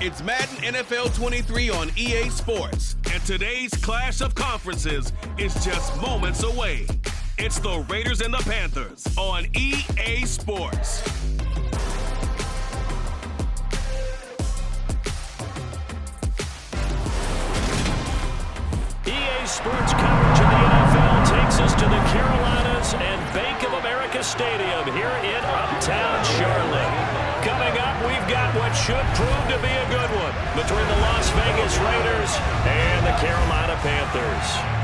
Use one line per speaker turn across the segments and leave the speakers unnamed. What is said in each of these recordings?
It's Madden NFL 23 on EA Sports, and today's clash of conferences is just moments away. It's the Raiders and the Panthers on EA Sports.
EA Sports coverage of the NFL takes us to the Carolinas and Bank of America Stadium here in uptown Charlotte. Coming up, we've got what should prove to be a good one between the Las Vegas Raiders and the Carolina Panthers.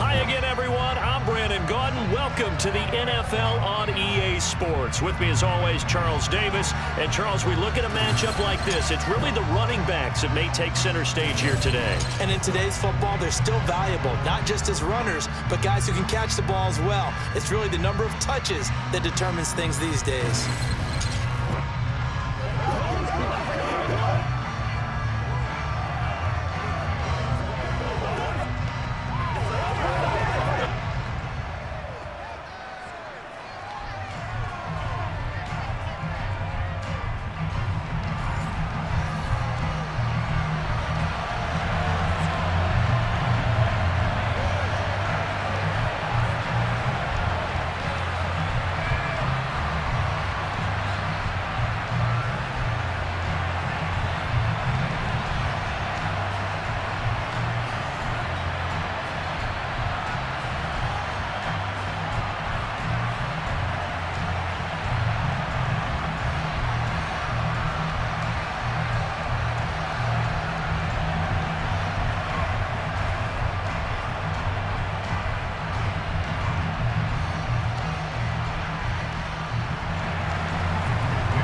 Hi again, everyone. I'm Brandon Gaudin. Welcome to the NFL on EA Sports. With me, as always, Charles Davis. And, Charles, we look at a matchup like this. It's really the running backs that may take center stage here today.
And in today's football, they're still valuable, not just as runners, but guys who can catch the ball as well. It's really the number of touches that determines things these days.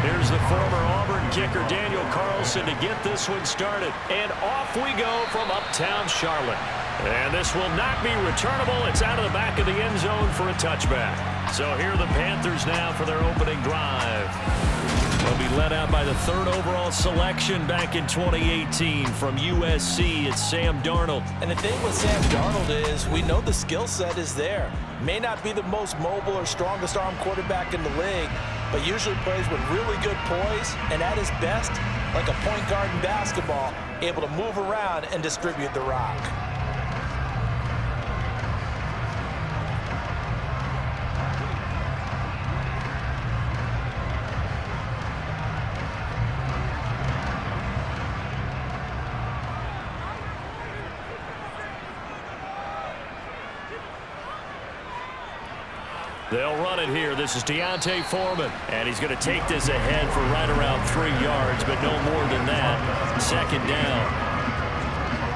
Here's the former Auburn kicker, Daniel Carlson, to get this one started. And off we go from uptown Charlotte. And this will not be returnable. It's out of the back of the end zone for a touchback. So here are the Panthers now for their opening drive. They'll be led out by the third overall selection back in 2018 from USC. It's Sam Darnold.
And the thing with Sam Darnold is we know the skill set is there. May not be the most mobile or strongest arm quarterback in the league, but usually plays with really good poise and at his best, like a point guard in basketball, able to move around and distribute the rock.
They'll run it here. This is Deontay Foreman, and he's going to take this ahead for right around 3 yards, but no more than that. Second down.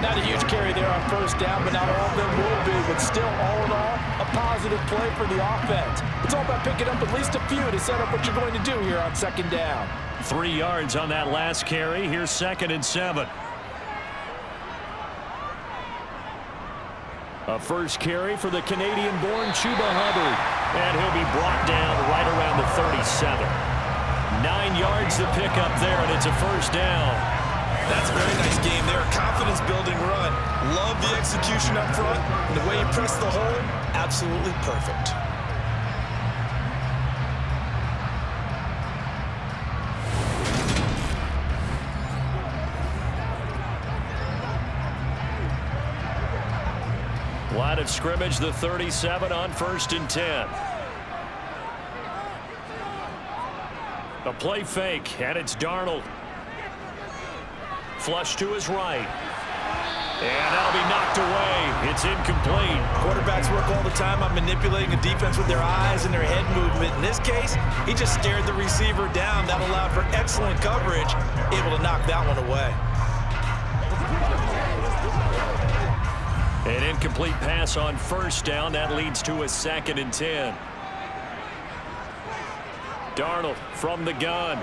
Not a huge carry there on first down, but not all of them will be. But still, all in all, a positive play for the offense. It's all about picking up at least a few to set up what you're going to do here on second down.
3 yards on that last carry. Here's 2nd and 7. A first carry for the Canadian-born Chuba Hubbard. And he'll be brought down right around the 37. 9 yards to pick up there, and it's a first down.
That's a very nice game there. Confidence-building run. Love the execution up front. And the way he pressed the hole, absolutely perfect.
Line of scrimmage, the 37 on 1st and 10. A play fake, and it's Darnold. Flush to his right. And that'll be knocked away. It's incomplete.
Quarterbacks work all the time on manipulating a defense with their eyes and their head movement. In this case, he just stared the receiver down. That allowed for excellent coverage, able to knock that one away.
An incomplete pass on first down. That leads to a 2nd and 10. Darnold from the gun.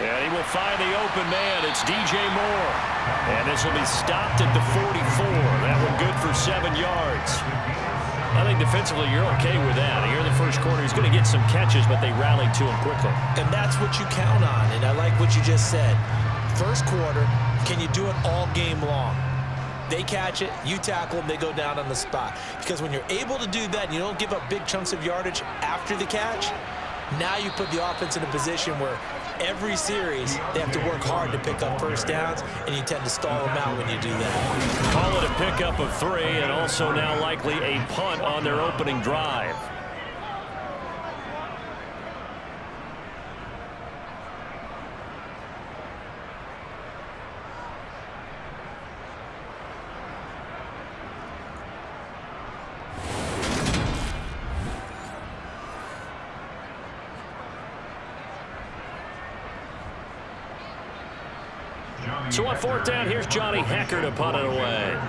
And he will find the open man. It's DJ Moore. And this will be stopped at the 44. That one good for 7 yards. I think defensively you're okay with that. Here in the first quarter, he's going to get some catches, but they rallied to him quickly.
And that's what you count on, and I like what you just said. First quarter, can you do it all game long? They catch it, you tackle them, they go down on the spot. Because when you're able to do that and you don't give up big chunks of yardage after the catch, now you put the offense in a position where every series they have to work hard to pick up first downs, and you tend to stall them out when you do that.
Call it a pickup of 3, and also now likely a punt on their opening drive. So on 4th down, here's Johnny Hecker to punt it away.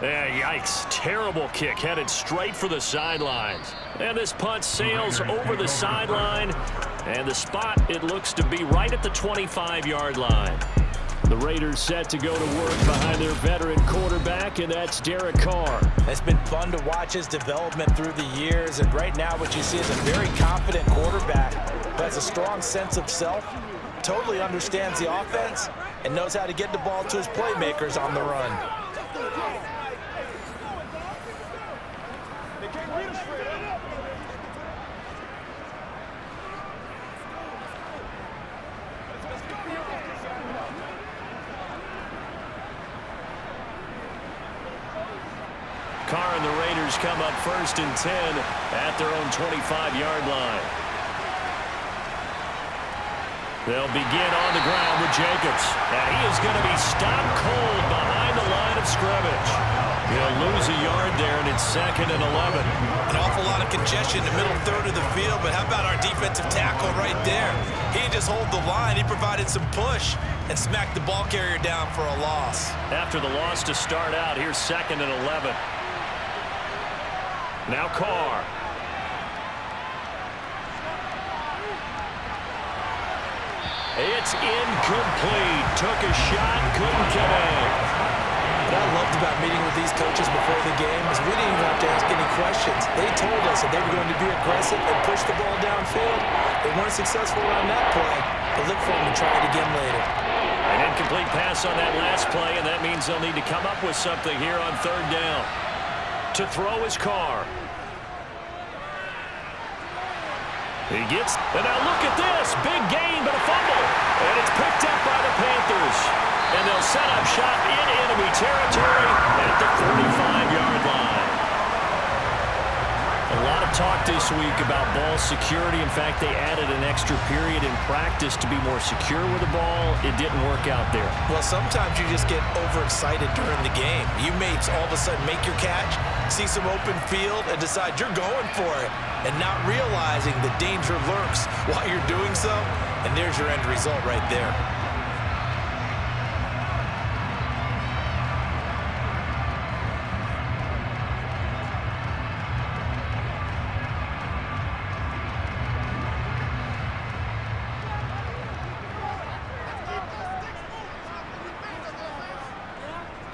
Yeah, yikes. Terrible kick headed straight for the sidelines. And this punt sails over the sideline. And the spot, it looks to be right at the 25-yard line. The Raiders set to go to work behind their veteran quarterback, and that's Derek Carr.
It's been fun to watch his development through the years, and right now what you see is a very confident quarterback who has a strong sense of self, totally understands the offense, and knows how to get the ball to his playmakers on the run.
Carr and the Raiders come up 1st and 10 at their own 25-yard line. They'll begin on the ground with Jacobs. And he is going to be stopped cold behind the line of scrimmage. He'll lose a yard there, and it's 2nd and 11.
An awful lot of congestion in the middle third of the field, but how about our defensive tackle right there? He didn't just hold the line. He provided some push and smacked the ball carrier down for a loss.
After the loss to start out, here's 2nd and 11. Now Carr. It's incomplete. Took a shot, couldn't connect.
What I loved about meeting with these coaches before the game is we didn't even have to ask any questions. They told us that they were going to be aggressive and push the ball downfield. They weren't successful on that play, but look for them to try it again later.
An incomplete pass on that last play, and that means they'll need to come up with something here on 3rd down. To throw his Carr. He gets, and now look at this. Big gain, but a fumble. And it's picked up by the Panthers. And they'll set up shop in enemy territory at the 45-yard line. A lot of talk this week about ball security. In fact, they added an extra period in practice to be more secure with the ball. It didn't work out there.
Well, sometimes you just get overexcited during the game. You may all of a sudden make your catch, see some open field, and decide you're going for it, and not realizing the danger lurks while you're doing so, and there's your end result right there.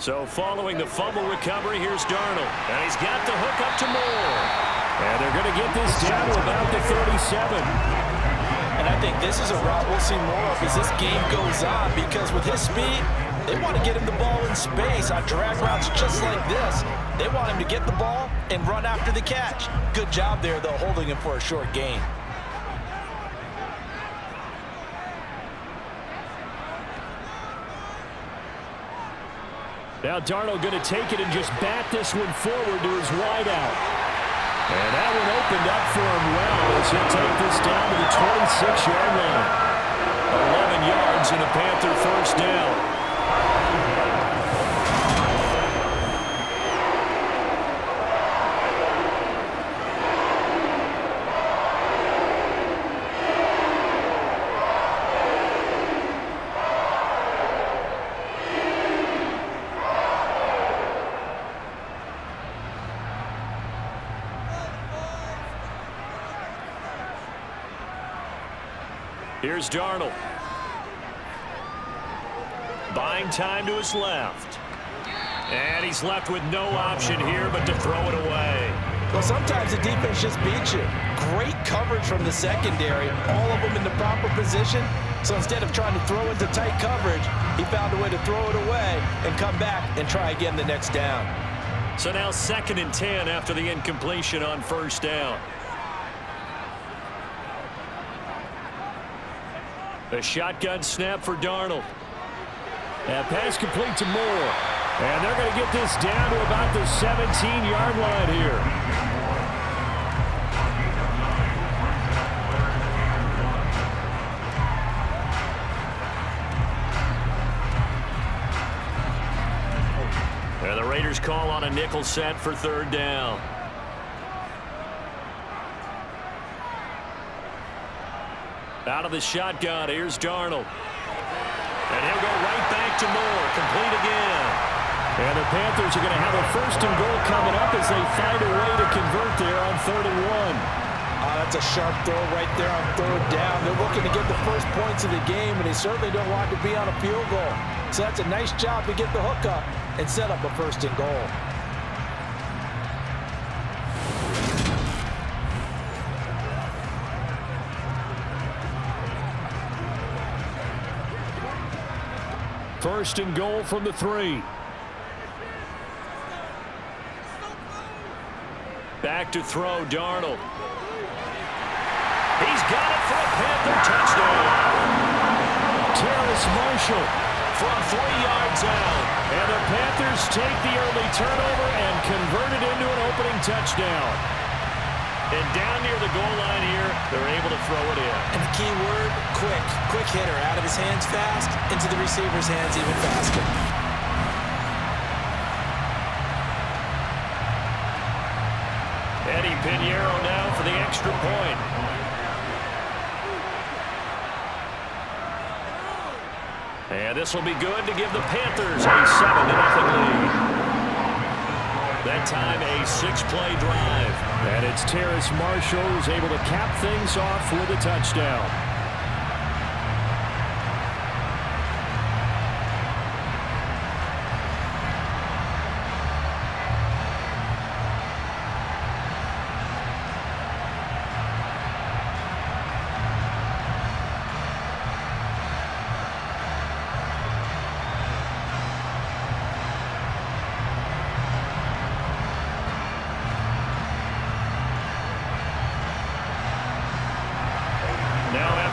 So following the fumble recovery, here's Darnold. And he's got the hook up to Moore. And they're going to get this down to about the 37.
And I think this is a route we'll see more of as this game goes on, because with his speed, they want to get him the ball in space on drag routes just like this. They want him to get the ball and run after the catch. Good job there, though, holding him for a short gain.
Now Darnold going to take it and just bat this one forward to his wideout. And that one opened up for him well as he'll take this down to the 26-yard line. 11 yards and a Panther 1st down. Here's Darnold. Buying time to his left. And he's left with no option here but to throw it away.
Well, sometimes the defense just beats you. Great coverage from the secondary. All of them in the proper position. So instead of trying to throw into tight coverage, he found a way to throw it away and come back and try again the next down.
So now 2nd and 10 after the incompletion on 1st down. A shotgun snap for Darnold. And pass complete to Moore. And they're going to get this down to about the 17-yard line here. And the Raiders call on a nickel set for 3rd down. Out of the shotgun, here's Darnold. And he'll go right back to Moore, complete again. And the Panthers are going to have a 1st and goal coming up as they find a way to convert there on 3rd and 1.
That's a sharp throw right there on 3rd down. They're looking to get the first points of the game, and they certainly don't want to be on a field goal. So that's a nice job to get the hook up and set up a 1st and goal.
First and goal from the 3. Back to throw, Darnold. He's got it for a Panther touchdown. Terrace Marshall from 3 yards out. And the Panthers take the early turnover and convert it into an opening touchdown. And down near the goal line here, they're able to throw it in.
And the key word, quick. Quick hitter, out of his hands fast, into the receiver's hands even faster.
Eddie Pinheiro now for the extra point. And this will be good to give the Panthers a 7-0 lead. That time a 6-play drive. And it's Terrace Marshall who's able to cap things off with a touchdown.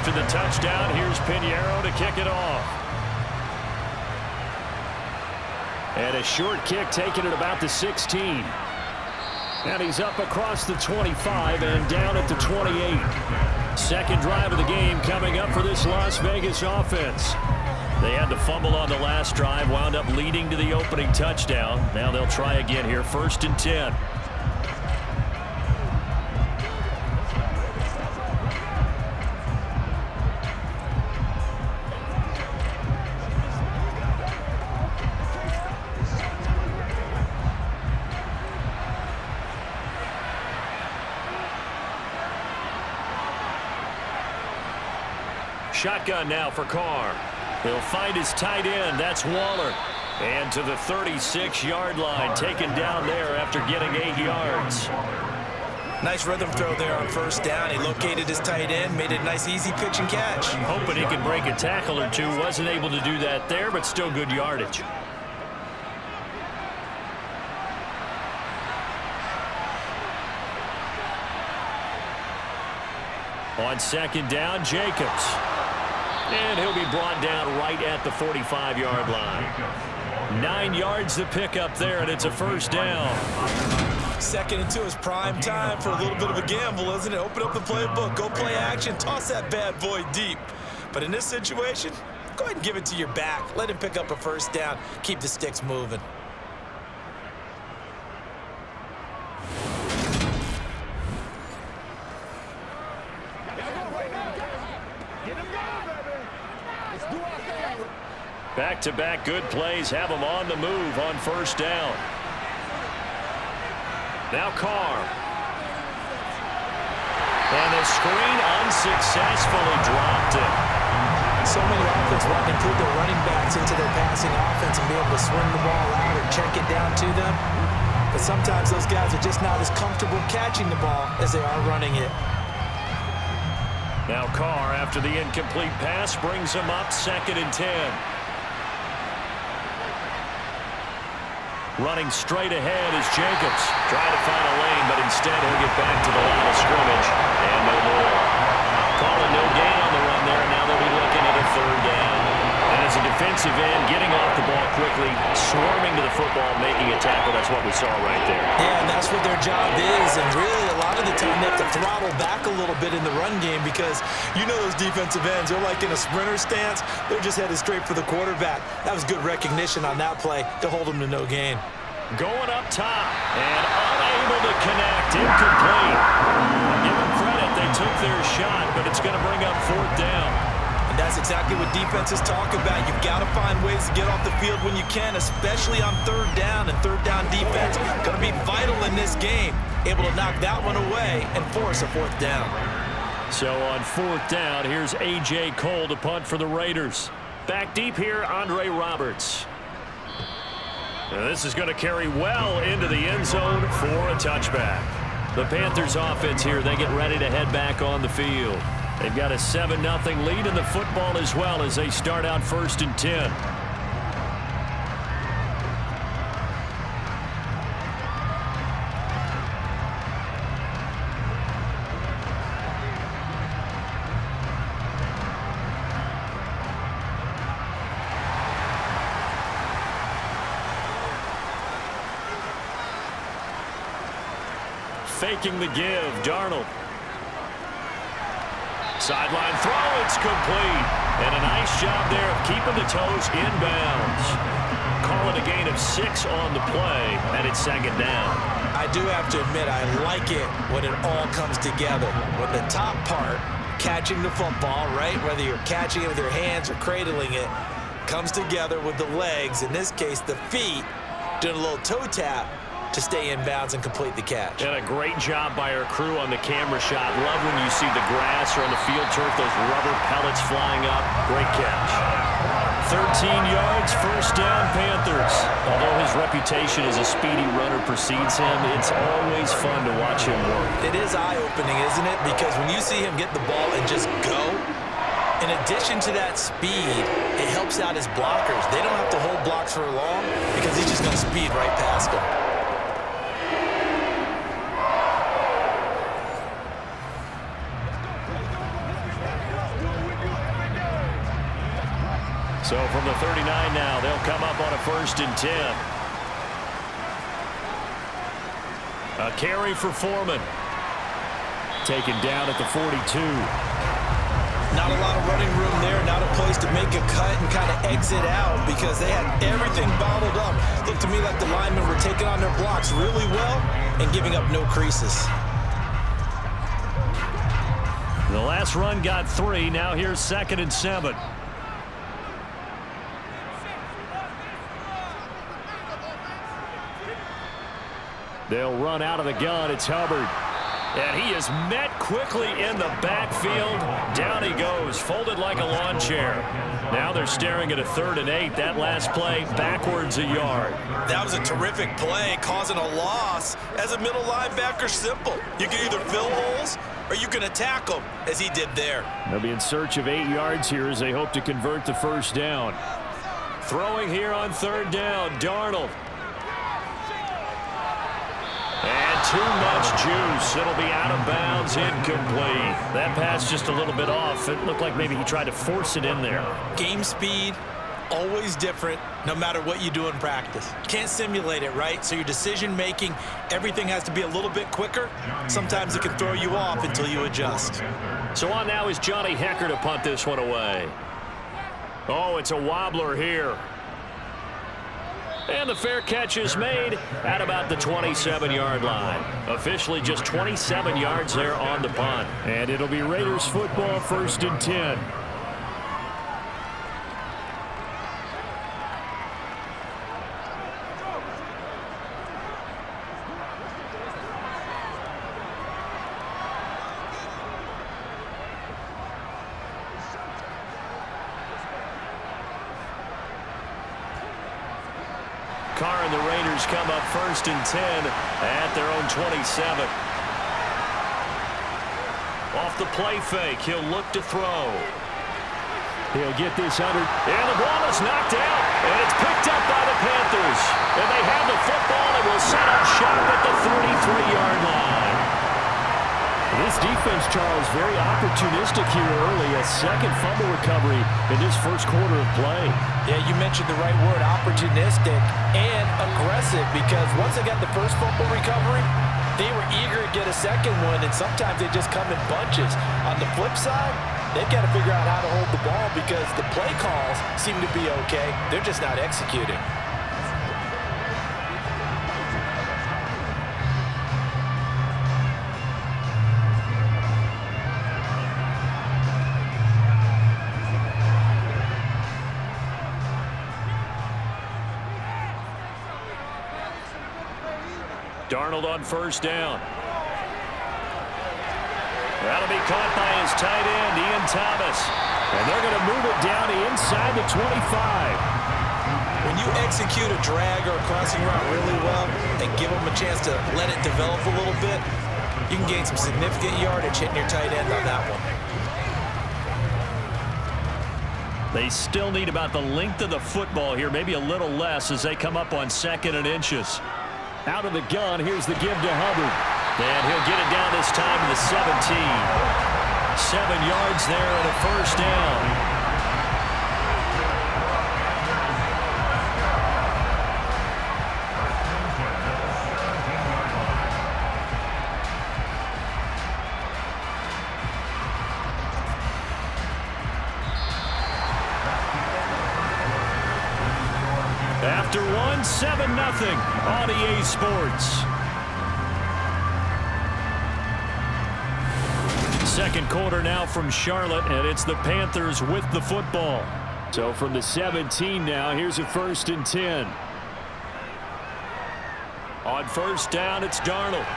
The touchdown. Here's Pinheiro to kick it off. And a short kick taken at about the 16. And he's up across the 25 and down at the 28. 2nd drive of the game coming up for this Las Vegas offense. They had to fumble on the last drive, wound up leading to the opening touchdown. Now they'll try again here, 1st and 10. Shotgun now for Carr. He'll find his tight end. That's Waller. And to the 36-yard line, taken down there after getting 8 yards.
Nice rhythm throw there on 1st down. He located his tight end, made it a nice, easy pitch and catch.
Hoping he could break a tackle or two. Wasn't able to do that there, but still good yardage. On 2nd down, Jacobs. And he'll be brought down right at the 45-yard line. 9 yards to pick up there, and it's a 1st down.
2nd and 2 is prime time for a little bit of a gamble, isn't it? Open up the playbook, go play action, toss that bad boy deep. But in this situation, go ahead and give it to your back. Let him pick up a 1st down. Keep the sticks moving.
Back-to-back good plays have him on the move on 1st down. Now Carr. And the screen unsuccessfully dropped it.
So many offenses want to include their running backs into their passing offense and be able to swing the ball out or check it down to them. But sometimes those guys are just not as comfortable catching the ball as they are running it.
Now Carr, after the incomplete pass, brings him up 2nd and 10. Running straight ahead is Jacobs. Trying to find a lane, but instead he'll get back to the line of scrimmage. And no more. Calling no gain on the run there, and now they'll be looking at a 3rd down. And as a defensive end, getting off the ball quickly, swarming to the football, making a tackle, that's what we saw right there.
Yeah, and that's what their job is. And really, a lot of the time, they have to throttle back a little bit in the run game because you know those defensive ends, they're like in a sprinter stance. They're just headed straight for the quarterback. That was good recognition on that play to hold them to no gain.
Going up top and unable to connect. Incomplete. Give them credit. They took their shot, but it's going to bring up 4th down.
And that's exactly what defenses talk about. You've got to find ways to get off the field when you can, especially on 3rd down. And 3rd down defense going to be vital in this game. Able to knock that one away and force a 4th down.
So on 4th down, here's A.J. Cole to punt for the Raiders. Back deep here, Andre Roberts. And this is going to carry well into the end zone for a touchback. The Panthers offense here, they get ready to head back on the field. They've got a 7-0 lead in the football as well as they start out 1st and 10. Faking the give, Darnold. Sideline throw, it's complete. And a nice job there of keeping the toes inbounds. Call it a gain of 6 on the play, and it's 2nd down.
I do have to admit, I like it when it all comes together. When the top part, catching the football, right, whether you're catching it with your hands or cradling it, comes together with the legs, in this case the feet, doing a little toe tap to stay in bounds and complete the catch.
And a great job by our crew on the camera shot. Love when you see the grass or on the field turf, those rubber pellets flying up. Great catch. 13 yards, 1st down, Panthers. Although his reputation as a speedy runner precedes him, it's always fun to watch him work.
It is eye-opening, isn't it? Because when you see him get the ball and just go, in addition to that speed, it helps out his blockers. They don't have to hold blocks for long because he's just going to speed right past them.
So from the 39 now, they'll come up on a 1st and 10. A carry for Foreman. Taken down at the 42.
Not a lot of running room there, not a place to make a cut and kind of exit out because they had everything bottled up. Looked to me like the linemen were taking on their blocks really well and giving up no creases.
The last run got 3. Now here's 2nd and 7. They'll run out of the gun. It's Hubbard. And he is met quickly in the backfield. Down he goes, folded like a lawn chair. Now they're staring at a 3rd and 8. That last play, backwards a yard.
That was a terrific play, causing a loss. As a middle linebacker, simple. You can either fill holes or you can attack them, as he did there.
They'll be in search of 8 yards here as they hope to convert the 1st down. Throwing here on 3rd down, Darnold. And too much juice. It'll be out of bounds, incomplete. That pass just a little bit off. It looked like maybe he tried to force it in there.
Game speed, always different, no matter what you do in practice. Can't simulate it, right? So your decision-making, everything has to be a little bit quicker. Sometimes it can throw you off until you adjust.
So on now is Johnny Hecker to punt this one away. Oh, it's a wobbler here. And the fair catch is made at about the 27-yard line. Officially just 27 yards there on the punt. And it'll be Raiders football, 1st and 10. Carr and the Raiders come up 1st and 10 at their own 27. Off off the play fake. He'll look to throw. He'll get this under. And the ball is knocked out. And it's picked up by the Panthers. And they have the football and will set up shop at the 33-yard line. This defense, Charles, very opportunistic here early. A second fumble recovery in this first quarter of play.
Yeah, you mentioned the right word, opportunistic and aggressive, because once they got the first fumble recovery, they were eager to get a second one, and sometimes they just come in bunches. On the flip side, they've got to figure out how to hold the ball because the play calls seem to be okay. They're just not executing.
Darnold on first down. That'll be caught by his tight end, Ian Thomas. And they're going to move it down inside the 25.
When you execute a drag or a crossing route really well and give them a chance to let it develop a little bit, you can gain some significant yardage hitting your tight end on that one.
They still need about the length of the football here, maybe a little less as they come up on 2nd and inches. Out of the gun, here's the give to Hubbard. And he'll get it down this time to the 17. 7 yards there and a first down. After one, 7-0 on EA Sports. Second quarter now from Charlotte, and it's the Panthers with the football. So from the 17 now, here's a 1st and 10. On first down, it's Darnold.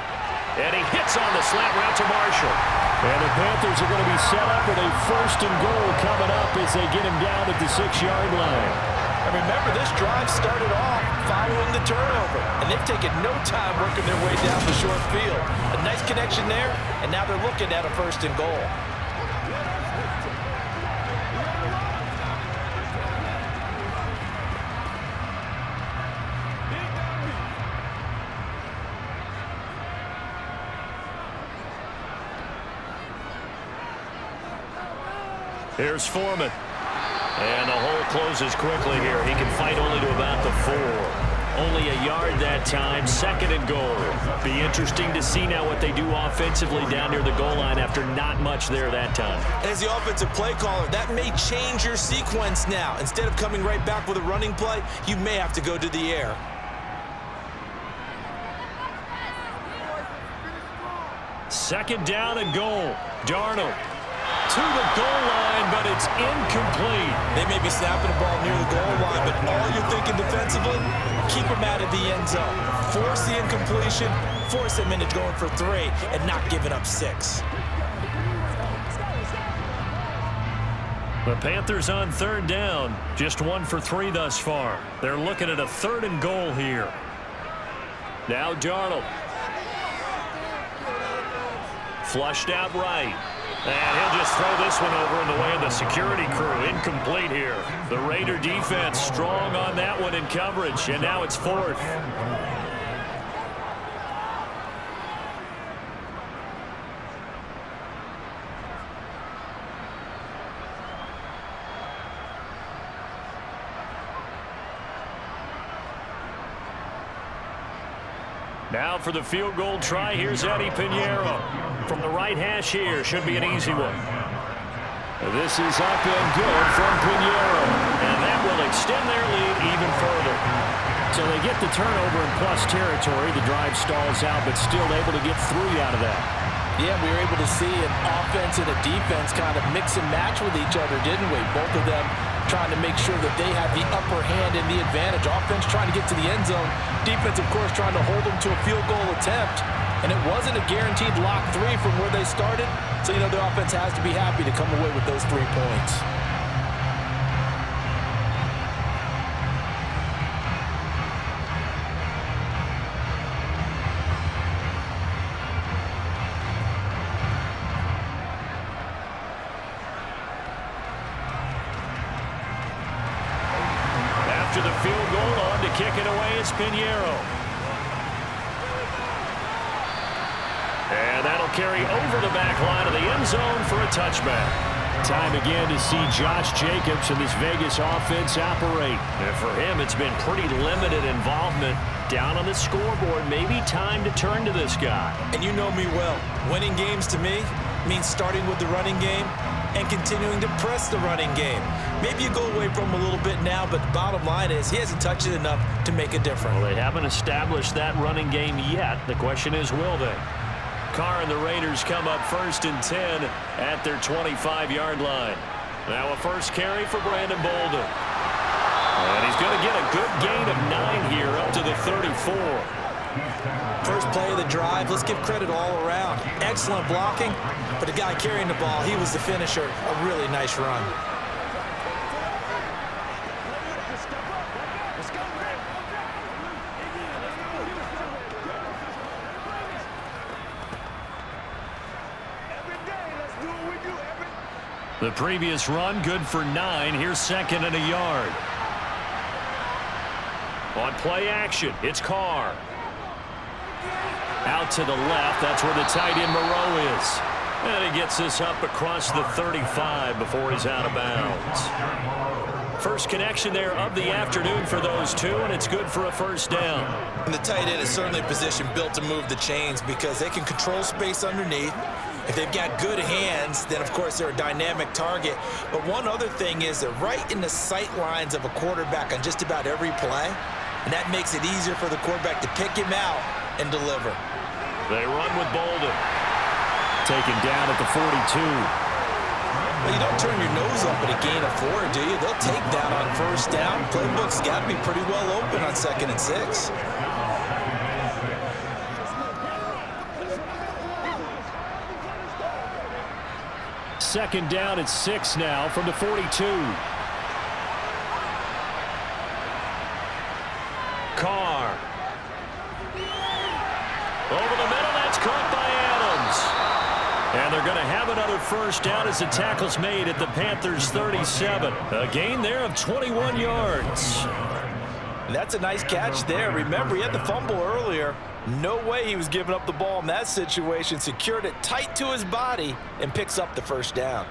And he hits on the slant route to Marshall. And the Panthers are going to be set up with a 1st and goal coming up as they get him down at the 6-yard line.
And remember, this drive started off following the turnover, and they've taken no time working their way down the short field. A nice connection there, and now they're looking at a 1st and goal.
Here's Foreman. And the hole closes quickly here. He can fight only to about the 4. Only a yard that time. 2nd and goal. Be interesting to see now what they do offensively down near the goal line after not much there that time.
As the offensive play caller, that may change your sequence now. Instead of coming right back with a running play, you may have to go to the air.
Second down and goal. Darnold to the goal line, but it's incomplete.
They may be snapping the ball near the goal line, but all you're thinking defensively, keep them out of the end zone. Force the incompletion, force them into going for 3, and not giving up 6.
The Panthers on 3rd down, just 1 for 3 thus far. They're looking at a 3rd and goal here. Now Darnold. Flushed out right. And he'll just throw this one over in the way of the security crew. Incomplete here. The Raider defense strong on that one in coverage. And now it's 4th. Now for the field goal try, here's Eddie Pinheiro. From the right hash here, should be an easy one. This is up and good from Pinheiro. And that will extend their lead even further. So they get the turnover in plus territory. The drive stalls out, but still able to get 3 out of that.
Yeah, we were able to see an offense and a defense kind of mix and match with each other, didn't we? Both of them trying to make sure that they have the upper hand and the advantage. Offense trying to get to the end zone. Defense, of course, trying to hold them to a field goal attempt. And it wasn't a guaranteed lock 3 from where they started. So, you know, the offense has to be happy to come away with those 3 points.
after the field goal. On to kick it away is Pinheiro. And that'll carry over the back line of the end zone for a touchback. Time again to see Josh Jacobs and this Vegas offense operate. And for him, it's been pretty limited involvement down on the scoreboard. Maybe time to turn to this guy.
And you know me well. Winning games to me means starting with the running game and continuing to press the running game. Maybe you go away from him a little bit now, but the bottom line is he hasn't touched it enough to make a difference.
Well, they haven't established that running game yet. The question is, will they? Carr and the Raiders come up 1st and 10 at their 25-yard line. Now a first carry for Brandon Bolden. And he's going to get a good gain of 9 here up to the 34.
First play of the drive, let's give credit all around. Excellent blocking, but the guy carrying the ball, he was the finisher. A really nice run.
The previous run, good for 9. Here's 2nd and a yard. On play action, it's Carr. Out to the left, that's where the tight end Moreau is. And he gets this up across the 35 before he's out of bounds. First connection there of the afternoon for those two, and it's good for a first down.
And the tight end is certainly a position built to move the chains because they can control space underneath. If they've got good hands, then of course they're a dynamic target. But one other thing is they're right in the sight lines of a quarterback on just about every play. And that makes it easier for the quarterback to pick him out and deliver.
They run with Bolden. Taken down at the 42.
Well, you don't turn your nose up at a gain of 4, do you? They'll take down on first down. Playbook's got to be pretty well open on 2nd and 6.
Second down at 6 now from the 42. Carr. Over the middle, that's caught by Adams. And they're going to have another first down as the tackle's made at the Panthers' 37. A gain there of 21 yards.
That's a nice catch there. Remember, he had the fumble earlier. No way he was giving up the ball in that situation. Secured it tight to his body and picks up the first down.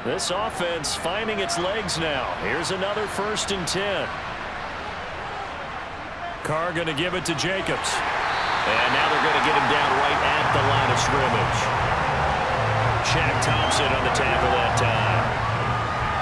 This offense finding its legs now. Here's another 1st and 10. Carr going to give it to Jacobs. And now they're going to get him down right at the line of scrimmage. Shaq Thompson on the tackle that time.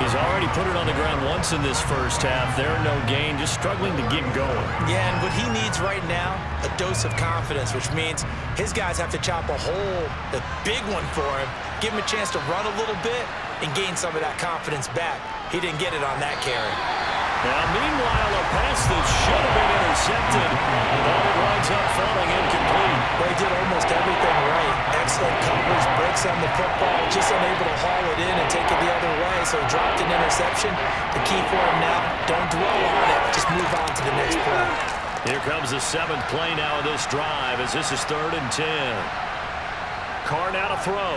He's already put it on the ground once in this first half. There, no gain, just struggling to get going.
Yeah, and what he needs right now, a dose of confidence, which means his guys have to chop a hole, the big one for him, give him a chance to run a little bit and gain some of that confidence back. He didn't get it on that carry.
Now, meanwhile, a pass that should have been intercepted, but it winds up falling incomplete.
Well, he did almost everything right. Excellent coverage, breaks on the football, just unable to haul it in and take it the other way, so he dropped an interception. The key for him now, don't dwell on it, just move on to the next play.
Here comes the 7th play now of this drive as this is 3rd and 10. Carr now to throw.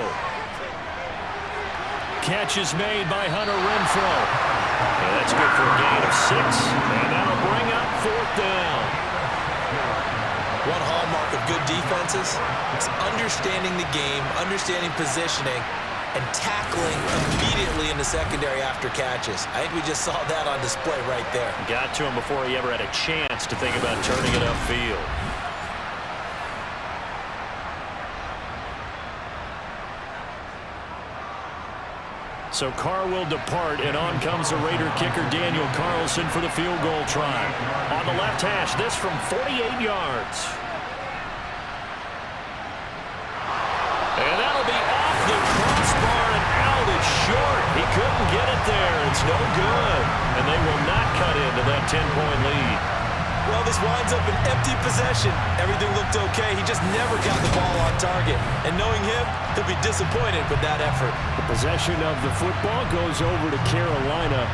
Catch is made by Hunter Renfrow. And that's good for a gain of 6. And that'll bring up 4th down.
One hallmark of good defenses is understanding the game, understanding positioning, and tackling immediately in the secondary after catches. I think we just saw that on display right there.
Got to him before he ever had a chance to think about turning it upfield. So Carr will depart, and on comes the Raider kicker Daniel Carlson for the field goal try. On the left hash, this from 48 yards. And that'll be off the crossbar and out. It's short. He couldn't get it there. It's no good. And they will not cut into that 10-point lead.
Well, this winds up an empty possession. Everything looked okay. He just never got the ball on target. And knowing him, he'll be disappointed with that effort.
The possession of the football goes over to Carolina.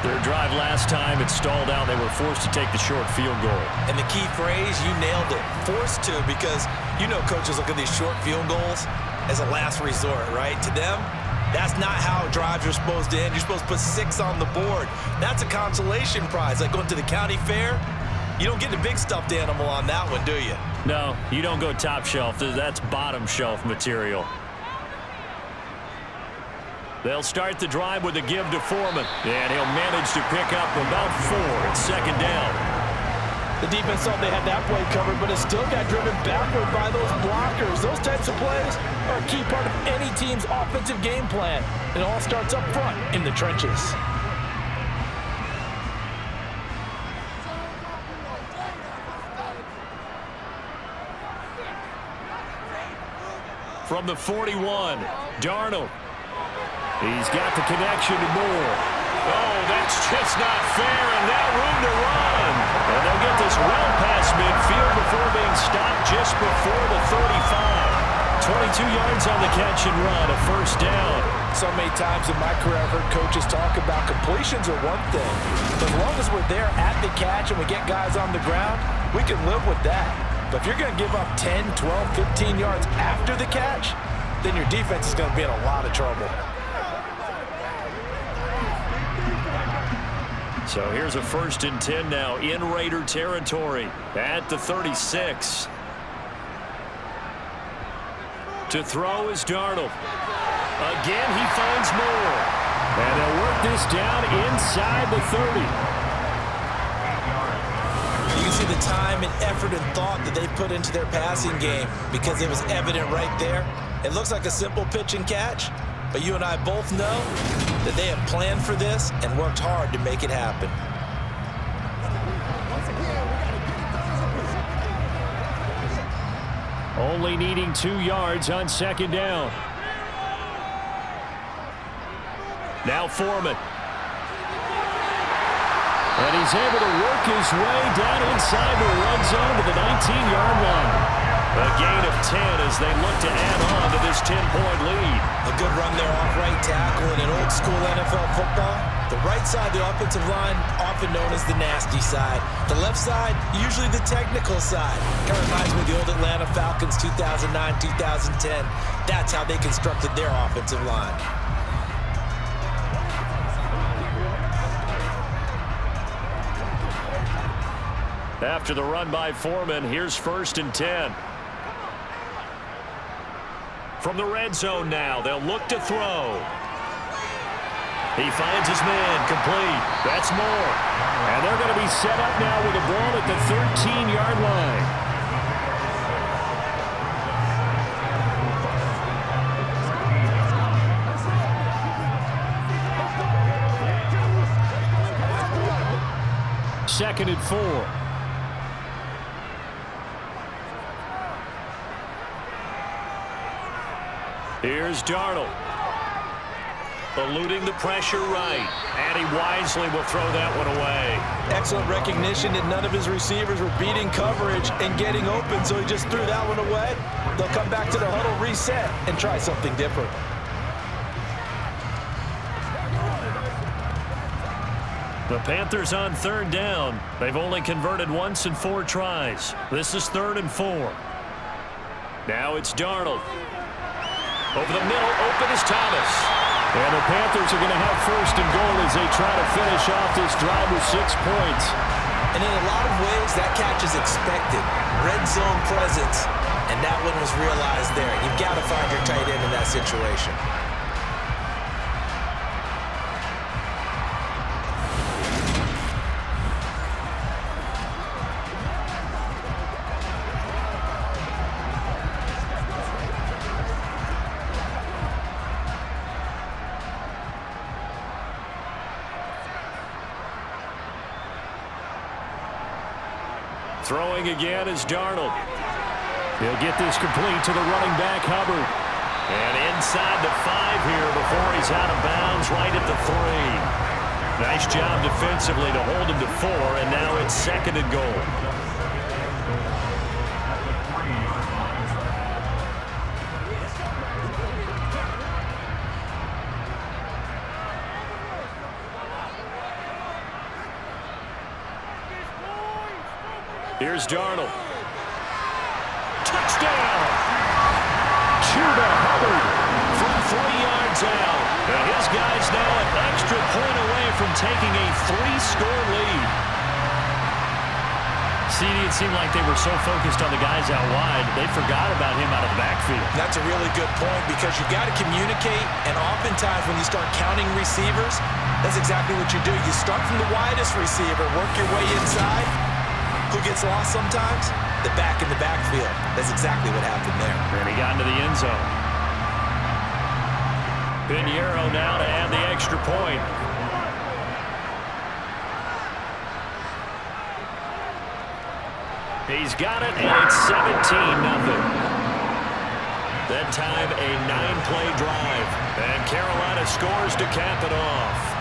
Their drive last time, it stalled out. They were forced to take the short field goal.
And the key phrase, you nailed it, forced to, because you know coaches look at these short field goals as a last resort, right? To them, that's not how drives are supposed to end. You're supposed to put 6 on the board. That's a consolation prize, like going to the county fair. You don't get the big stuffed animal on that one, do you?
No, you don't go top shelf. That's bottom shelf material. They'll start the drive with a give to Foreman, and he'll manage to pick up about 4 at second down.
The defense thought they had that play covered, but it still got driven backward by those blockers. Those types of plays are a key part of any team's offensive game plan. It all starts up front in the trenches.
From the 41, Darnold. He's got the connection to Moore. Oh, that's just not fair, and now room to run. And they'll get this well past midfield before being stopped just before the 35. 22 yards on the catch and run, a first down.
So many times in my career I've heard coaches talk about completions are one thing. But as long as we're there at the catch and we get guys on the ground, we can live with that. But if you're going to give up 10, 12, 15 yards after the catch, then your defense is going to be in a lot of trouble.
So here's a 1st and 10 now in Raider territory at the 36. To throw is Darnold. Again, he finds Moore. And they'll work this down inside the 30.
You can see the time and effort and thought that they put into their passing game because it was evident right there. It looks like a simple pitch and catch, but you and I both know that they have planned for this and worked hard to make it happen.
Only needing 2 yards on second down. Now Foreman. And he's able to work his way down inside the red zone to the 19-yard line. A gain of 10 as they look to add on to this 10-point lead.
A good run there off right tackle in an old-school NFL football. The right side of the offensive line, often known as the nasty side. The left side, usually the technical side. Kind of reminds me of the old Atlanta Falcons 2009, 2010. That's how they constructed their offensive line.
After the run by Foreman, here's 1st and 10. From the red zone now, they'll look to throw. He finds his man, complete. That's Moore. And they're going to be set up now with the ball at the 13-yard line. Second and 4. Here's Darnold. Eluding the pressure right. And he wisely will throw that one away.
Excellent recognition that none of his receivers were beating coverage and getting open, so he just threw that one away. They'll come back to the huddle, reset, and try something different.
The Panthers on 3rd down. They've only converted once in 4 tries. This is 3rd and 4. Now it's Darnold. Over the middle, open is Thomas. And the Panthers are going to have 1st and goal as they try to finish off this drive with 6 points.
And in a lot of ways, that catch is expected. Red zone presence. And that one was realized there. You've got to find your tight end in that situation.
Throwing again is Darnold. He'll get this complete to the running back, Hubbard. And inside the 5 here before he's out of bounds right at the 3. Nice job defensively to hold him to 4, and now it's 2nd and goal. Here's Darnold. Touchdown! Chuba Hubbard from 3 yards out. And his guy's now an extra point away from taking a 3-score lead. CD, it seemed like they were so focused on the guys out wide, they forgot about him out of the backfield.
That's a really good point because you got to communicate, and oftentimes when you start counting receivers, that's exactly what you do. You start from the widest receiver, work your way inside. Who gets lost sometimes? The back in the backfield. That's exactly what happened there.
And he got into the end zone. Pinheiro now to add the extra point. He's got it, and it's 17-0. That time, a 9-play drive. And Carolina scores to cap it off.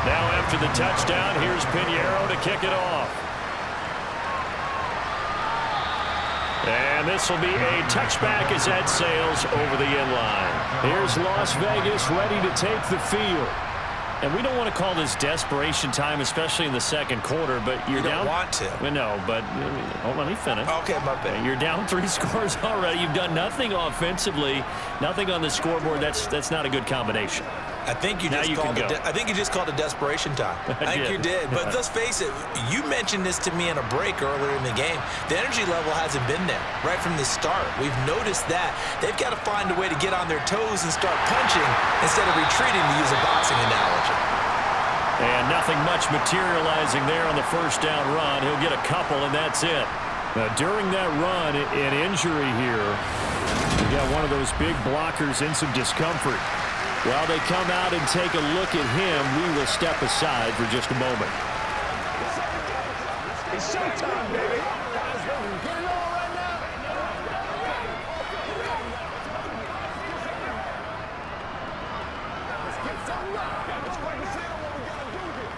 Now after the touchdown, here's Pinheiro to kick it off. And this will be a touchback as that sails over the end line. Here's Las Vegas ready to take the field. And we don't want to call this desperation time, especially in the second quarter, but you're down.
You don't want to.
No, but hold on, let me finish.
Okay, my bad.
You're down 3 scores already. You've done nothing offensively, nothing on the scoreboard. That's not a good combination.
I think you just called it desperation time. I think you did. But let's face it, you mentioned this to me in a break earlier in the game. The energy level hasn't been there right from the start. We've noticed that. They've got to find a way to get on their toes and start punching instead of retreating, to use a boxing analogy.
And nothing much materializing there on the first down run. He'll get a couple, and that's it. Now, during that run, an injury here. We got one of those big blockers in some discomfort. While they come out and take a look at him, we will step aside for just a moment.
It's showtime, baby. Guys, get it on right now. Let's get something right. Let's focus in on what we got to do here.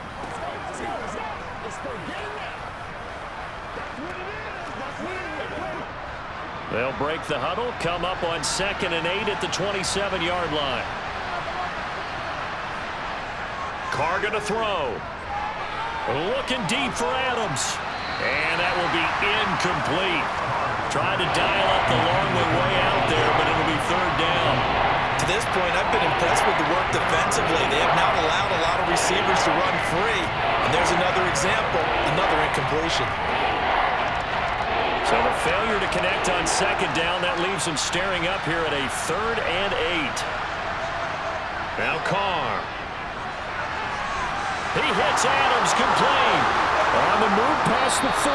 Let's go. Let's go. Get it now. That's what it is. That's what it is.
They'll break the huddle, come up on 2nd and 8 at the 27-yard line. Carr going to throw. Looking deep for Adams. And that will be incomplete. Trying to dial up the long way out there, but it'll be 3rd down.
To this point, I've been impressed with the work defensively. They have not allowed a lot of receivers to run free. And there's another example, another incompletion.
So the failure to connect on 2nd down, that leaves them staring up here at a 3rd and 8. Now Carr. He hits Adams, complete. On the move past the 40.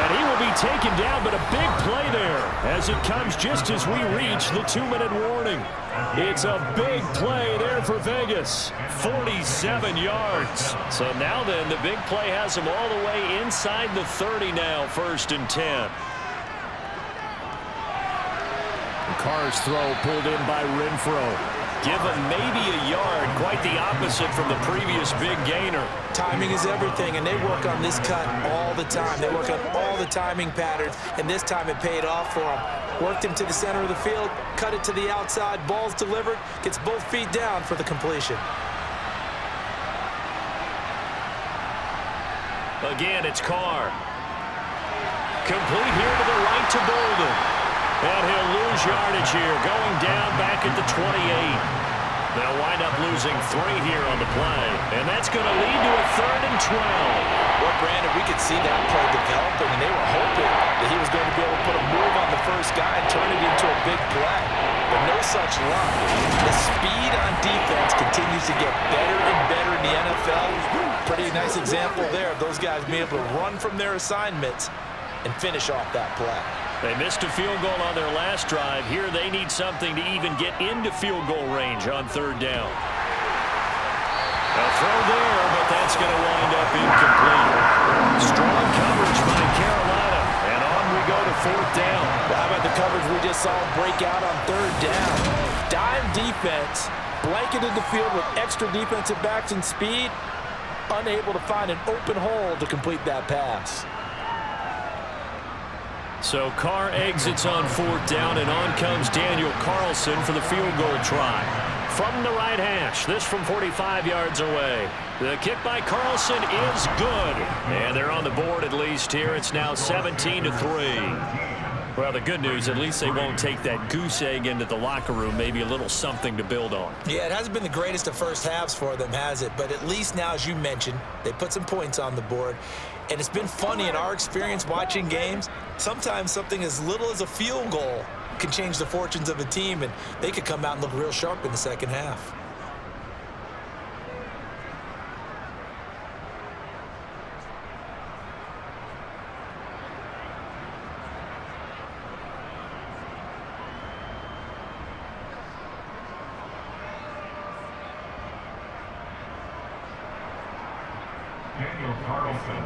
And he will be taken down, but a big play there as it comes just as we reach the 2-minute warning. It's a big play there for Vegas. 47 yards. So now then, the big play has him all the way inside the 30 now, 1st and 10. Carr's throw pulled in by Renfro. Give him maybe a yard, quite the opposite from the previous big gainer.
Timing is everything, and they work on this cut all the time. They work on all the timing patterns, and this time it paid off for him. Worked him to the center of the field, cut it to the outside, ball's delivered, gets both feet down for the completion.
Again, it's Carr. Complete here to the right to Bolden. And he'll lose yardage here, going down back at the 28. They'll wind up losing 3 here on the play. And that's going to lead to a 3rd and 12.
Well, Brandon, we could see that play developing, and they were hoping that he was going to be able to put a move on the first guy and turn it into a big play. But no such luck. The speed on defense continues to get better and better in the NFL. Pretty nice example there of those guys being able to run from their assignments and finish off that play.
They missed a field goal on their last drive. Here they need something to even get into field goal range on 3rd down. A throw there, but that's going to wind up incomplete. Strong coverage by Carolina, and on we go to 4th down.
Well, how about the coverage we just solid breakout on 3rd down. Dime defense, blanketed the field with extra defensive backs and speed, unable to find an open hole to complete that pass.
So Carr exits on 4th down, and on comes Daniel Carlson for the field goal try. From the right hash, this from 45 yards away. The kick by Carlson is good. And they're on the board at least here. It's now 17-3. Well, the good news, at least they won't take that goose egg into the locker room. Maybe a little something to build on.
Yeah, it hasn't been the greatest of first halves for them, has it? But at least now, as you mentioned, they put some points on the board. And it's been funny in our experience watching games. Sometimes something as little as a field goal can change the fortunes of a team, and they could come out and look real sharp in the second half.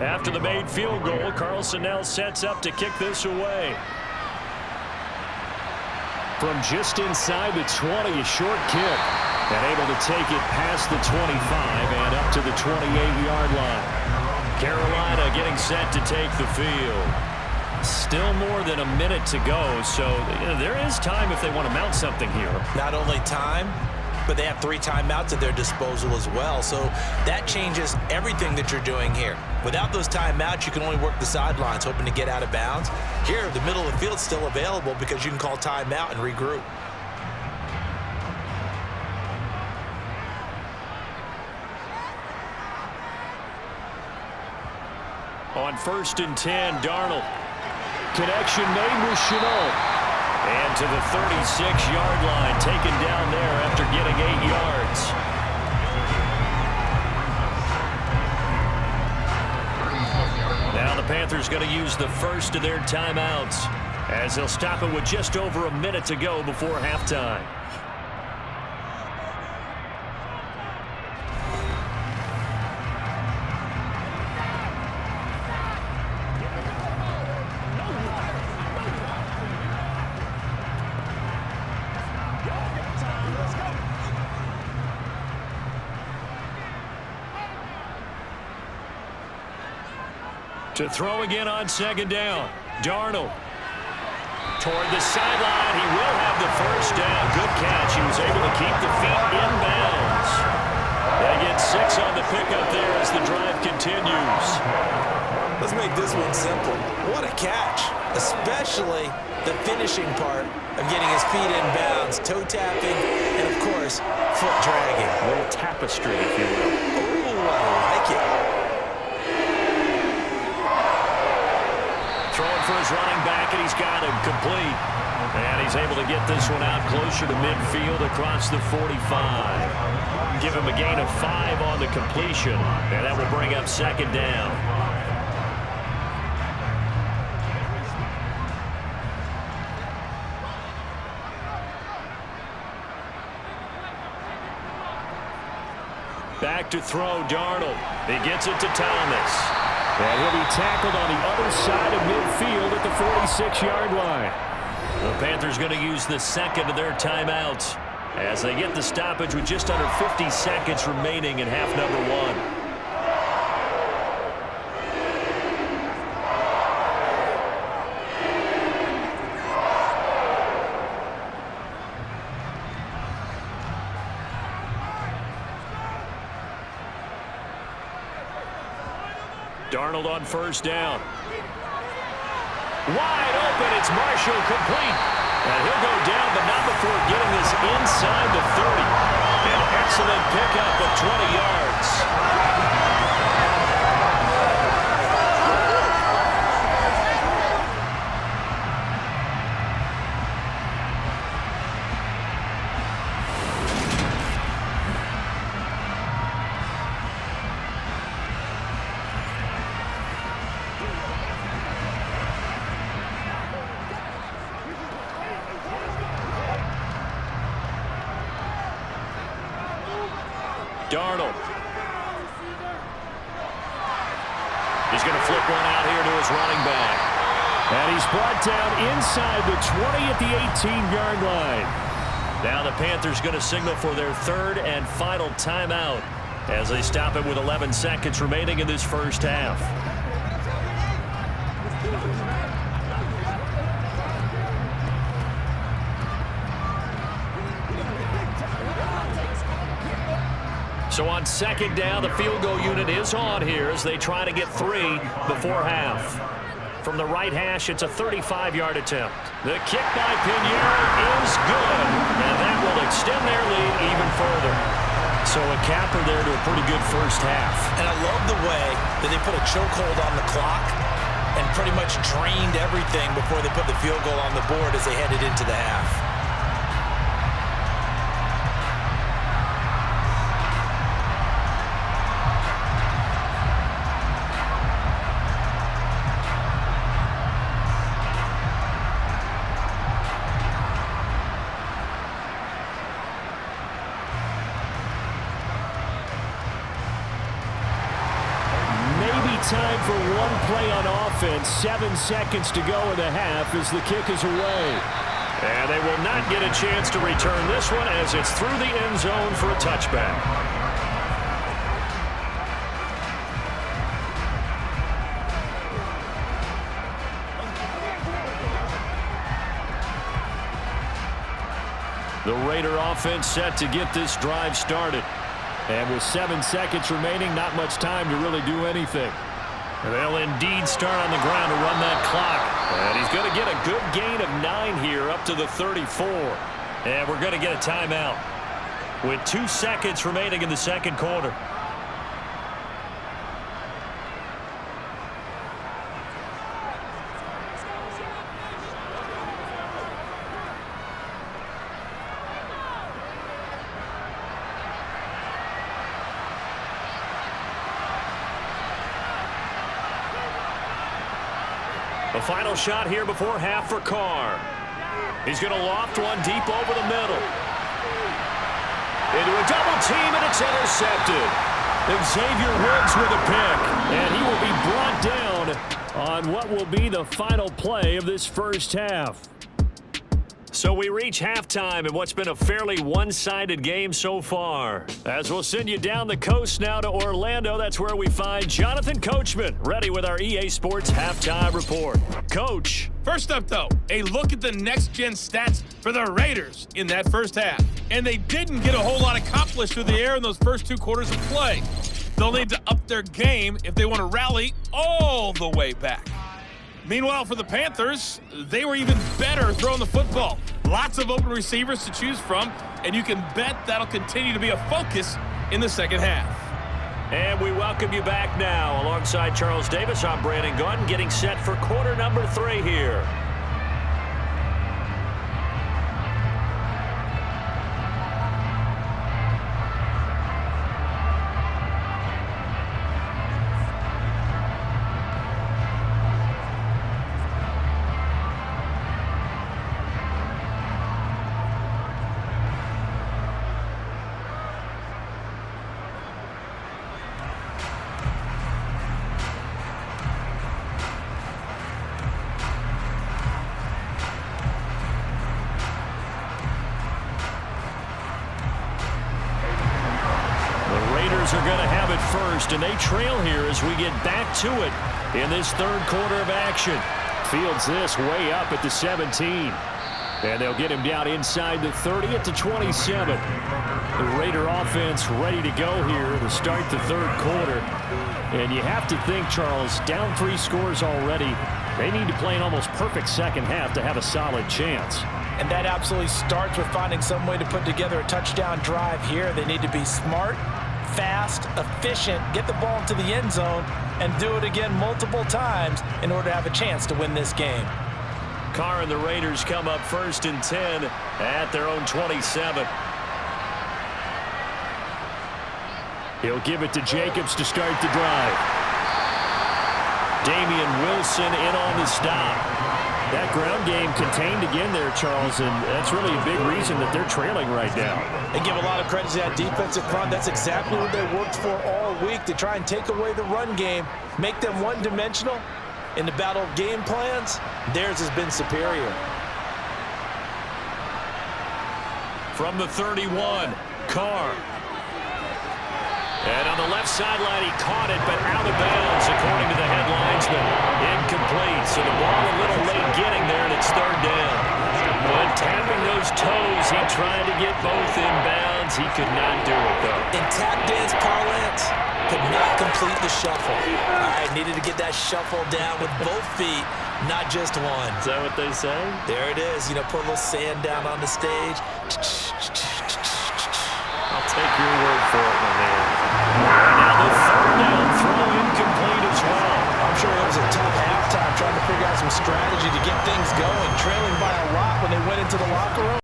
After the made field goal, Carlson now sets up to kick this away. From just inside the 20, a short kick. And able to take it past the 25 and up to the 28-yard line. Carolina getting set to take the field. Still more than a minute to go, so there is time if they want to mount something here.
Not only time, but they have 3 timeouts at their disposal as well. So that changes everything that you're doing here. Without those timeouts, you can only work the sidelines, hoping to get out of bounds. Here, the middle of the field's still available because you can call timeout and regroup.
On 1st and 10, Darnold. Connection made with Chenault. And to the 36-yard line, taken down there after getting 8 yards. Now the Panthers going to use the first of their timeouts as they'll stop it with just over a minute to go before halftime. To throw again on 2nd down. Darnold. Toward the sideline. He will have the first down. Good catch. He was able to keep the feet in bounds. They get 6 on the pickup there as the drive continues.
Let's make this one simple. What a catch. Especially the finishing part of getting his feet in bounds, toe tapping, and of course, foot dragging.
A little tapestry, if you will.
Ooh, I like it.
Throwing for his running back, and he's got him complete. And he's able to get this one out closer to midfield across the 45. Give him a gain of 5 on the completion, and that will bring up 2nd down. Back to throw, Darnold. He gets it to Thomas. And he'll be tackled on the other side of midfield at the 46-yard line. The Panthers going to use the second of their timeouts as they get the stoppage with just under 50 seconds remaining in half number 1. Darnold on 1st down. Wide open. It's Marshall complete. And he'll go down, but not before getting this inside the 30. An excellent pickup of 20 yards. Darnold. He's going to flip one out here to his running back. And he's brought down inside the 20 at the 18-yard line. Now the Panthers going to signal for their third and final timeout as they stop it with 11 seconds remaining in this first half. So on second down, the field goal unit is on here as they try to get 3 before half. From the right hash, it's a 35-yard attempt. The kick by Pinheiro is good, and that will extend their lead even further. So a capper there to a pretty good first half.
And I love the way that they put a chokehold on the clock and pretty much drained everything before they put the field goal on the board as they headed into the half.
Time for one play on offense. 7 seconds to go in the half as the kick is away. And they will not get a chance to return this one as it's through the end zone for a touchback. The Raider offense set to get this drive started. And with 7 seconds remaining, not much time to really do anything. And they'll indeed start on the ground to run that clock. And he's going to get a good gain of 9 here up to the 34. And we're going to get a timeout with 2 seconds remaining in the second quarter. The final shot here before half for Carr. He's going to loft one deep over the middle. Into a double team, and it's intercepted. Xavier Woods with a pick, and he will be brought down on what will be the final play of this first half. So we reach halftime in what's been a fairly one-sided game so far. As we'll send you down the coast now to Orlando, that's where we find Jonathan Coachman, ready with our EA Sports Halftime Report. Coach.
First up, though, a look at the next-gen stats for the Raiders in that first half. And they didn't get a whole lot accomplished through the air in those first 2 quarters of play. They'll need to up their game if they want to rally all the way back. Meanwhile, for the Panthers, they were even better throwing the football. Lots of open receivers to choose from, and you can bet that'll continue to be a focus in the second half.
And we welcome you back now. Alongside Charles Davis, I'm Brandon Gunn, getting set for quarter number 3 here. Are going to have it first, and they trail here as we get back to it in this third quarter of action. Fields this way up at the 17. And they'll get him down inside the 30 at the 27. The Raider offense ready to go here to start the third quarter. And you have to think, Charles, down 3 scores already. They need to play an almost perfect second half to have a solid chance.
And that absolutely starts with finding some way to put together a touchdown drive here. They need to be smart, fast, efficient, get the ball into the end zone, and do it again multiple times in order to have a chance to win this game.
Carr and the Raiders come up 1st and 10 at their own 27. He'll give it to Jacobs to start the drive. Damian Wilson in on the stop. That ground game contained again there, Charles, and that's really a big reason that they're trailing right now.
They give a lot of credit to that defensive front. That's exactly what they worked for all week, to try and take away the run game, make them one-dimensional, In the battle of game plans, theirs has been superior.
From the 31, Carr. And on the left sideline, he caught it, but out of bounds, according to the headlinesman. Incomplete, so the ball a little late getting there, and it's third down. When tapping those toes, he tried to get both in bounds. He could not do it, though.
In tap dance parlance, could not complete the shuffle. All right, needed to get that shuffle down with both feet, not just one.
Is that what they say?
There it is. You know, put a little sand down on the stage.
I'll take your word for it, my man. Now the third down throw incomplete as well.
I'm sure it was a tough halftime trying to figure out some strategy to get things going, trailing by a lot when they went into the locker room.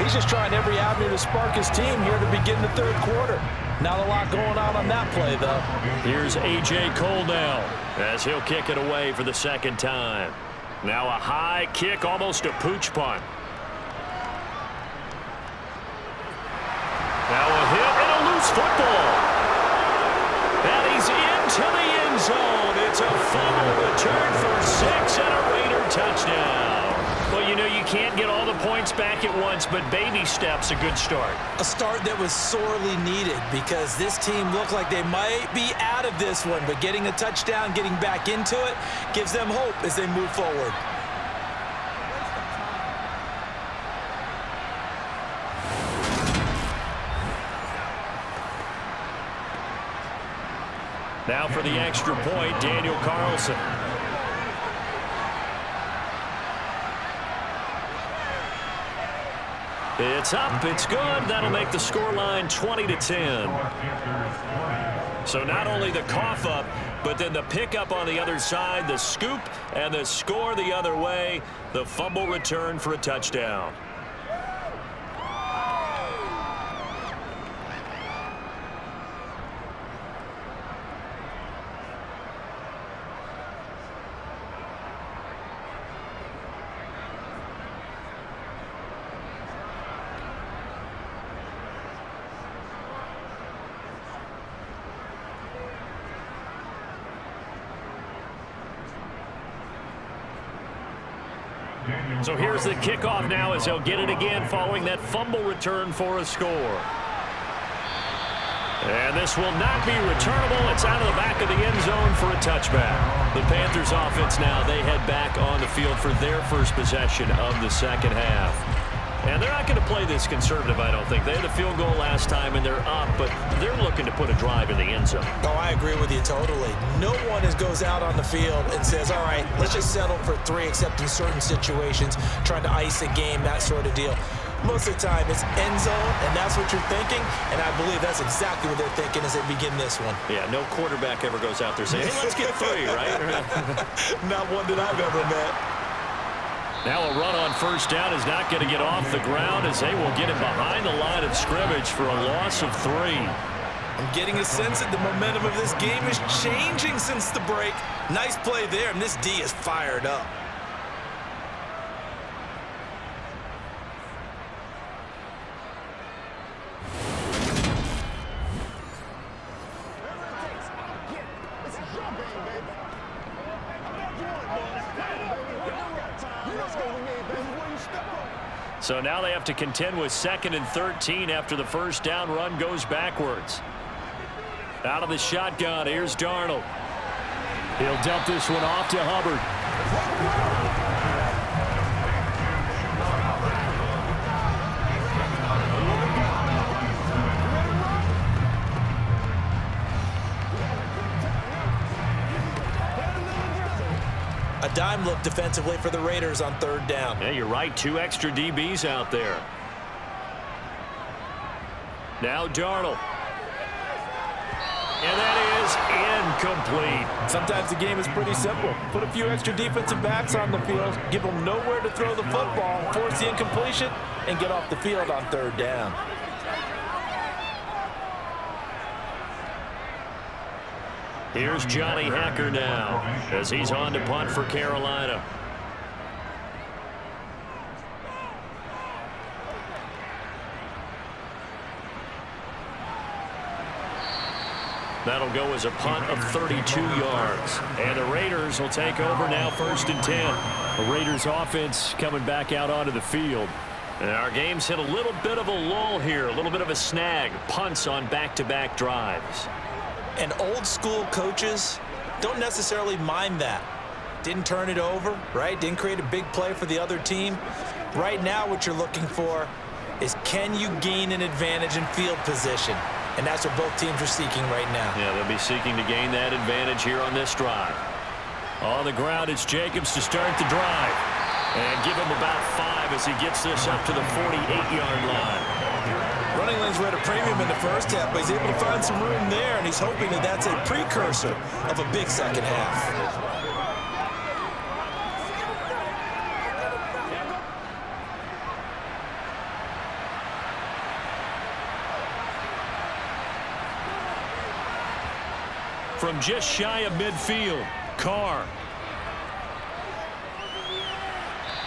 He's just trying every avenue to spark his team here to begin the third quarter. Not a lot going on that play, though.
Here's A.J. Cole now as he'll kick it away for the second time. Now a high kick, almost a pooch punt. Now a hit and a loose football. And he's into the end zone. It's a fumble return for 6 and a Raider touchdown. Well, you know, you can't get all the points back at once, but baby steps, a good start.
A start that was sorely needed because this team looked like they might be out of this one, but getting a touchdown, getting back into it, gives them hope as they move forward.
Now for the extra point, Daniel Carlson. It's up, it's good. That'll make the scoreline 20-10. So not only the cough up, but then the pickup on the other side, the scoop, and the score the other way. The fumble return for a touchdown. So here's the kickoff now as they'll get it again following that fumble return for a score. And this will not be returnable. It's out of the back of the end zone for a touchback. The Panthers offense now, they head back on the field for their first possession of the second half. And they're not going to play this conservative, I don't think. They had a field goal last time, and they're up, but they're looking to put a drive in the end zone.
Oh, I agree with you totally. No one goes out on the field and says, all right, let's just settle for 3, except in certain situations, trying to ice a game, that sort of deal. Most of the time, it's end zone, and that's what you're thinking, and I believe that's exactly what they're thinking as they begin this one.
Yeah, no quarterback ever goes out there saying, hey, let's get 3, right?
Not one that I've ever met.
Now a run on first down is not going to get off the ground as they will get it behind the line of scrimmage for a loss of 3.
I'm getting a sense that the momentum of this game is changing since the break. Nice play there, and this D is fired up.
So now they have to contend with 2nd and 13 after the first down run goes backwards. Out of the shotgun, here's Darnold. He'll dump this one off to Hubbard.
A dime look defensively for the Raiders on 3rd down.
Yeah, you're right. 2 extra DBs out there. Now Darnold. And that is incomplete.
Sometimes the game is pretty simple. Put a few extra defensive backs on the field, give them nowhere to throw the football, force the incompletion, and get off the field on 3rd down.
Here's Johnny Hacker now as he's on to punt for Carolina. That'll go as a punt of 32 yards. And the Raiders will take over now 1st and 10. The Raiders offense coming back out onto the field. And our game's hit a little bit of a lull here, a little bit of a snag. Punts on back-to-back drives.
And old school coaches don't necessarily mind that. Didn't turn it over, right? Didn't create a big play for the other team. Right now what you're looking for is, can you gain an advantage in field position? And that's what both teams are seeking right now.
Yeah, they'll be seeking to gain that advantage here on this drive. On the ground, it's Jacobs to start the drive. And give him about 5 as he gets this up to the 48-yard line.
Running lanes were at a premium in the first half, but he's able to find some room there, and he's hoping that that's a precursor of a big second half.
From just shy of midfield, Carr.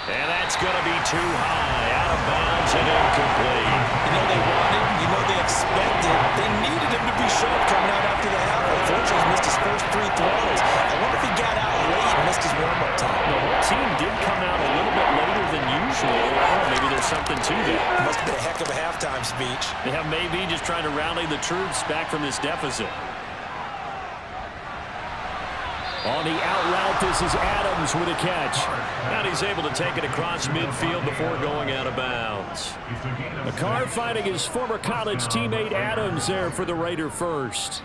And that's going to be too high, out of bounds and incomplete.
You know they wanted, you know they expected, they needed him to be sharp coming out after the half. Unfortunately, he missed his first 3 throws. I wonder if he got out late and missed his warm-up time.
The whole team did come out a little bit later than usual. Maybe there's something to that.
Must have been a heck of a halftime speech.
Yeah, maybe just trying to rally the troops back from this deficit. On the out route, this is Adams with a catch. And he's able to take it across midfield before going out of bounds. Carr fighting his former college teammate Adams there for the Raider first.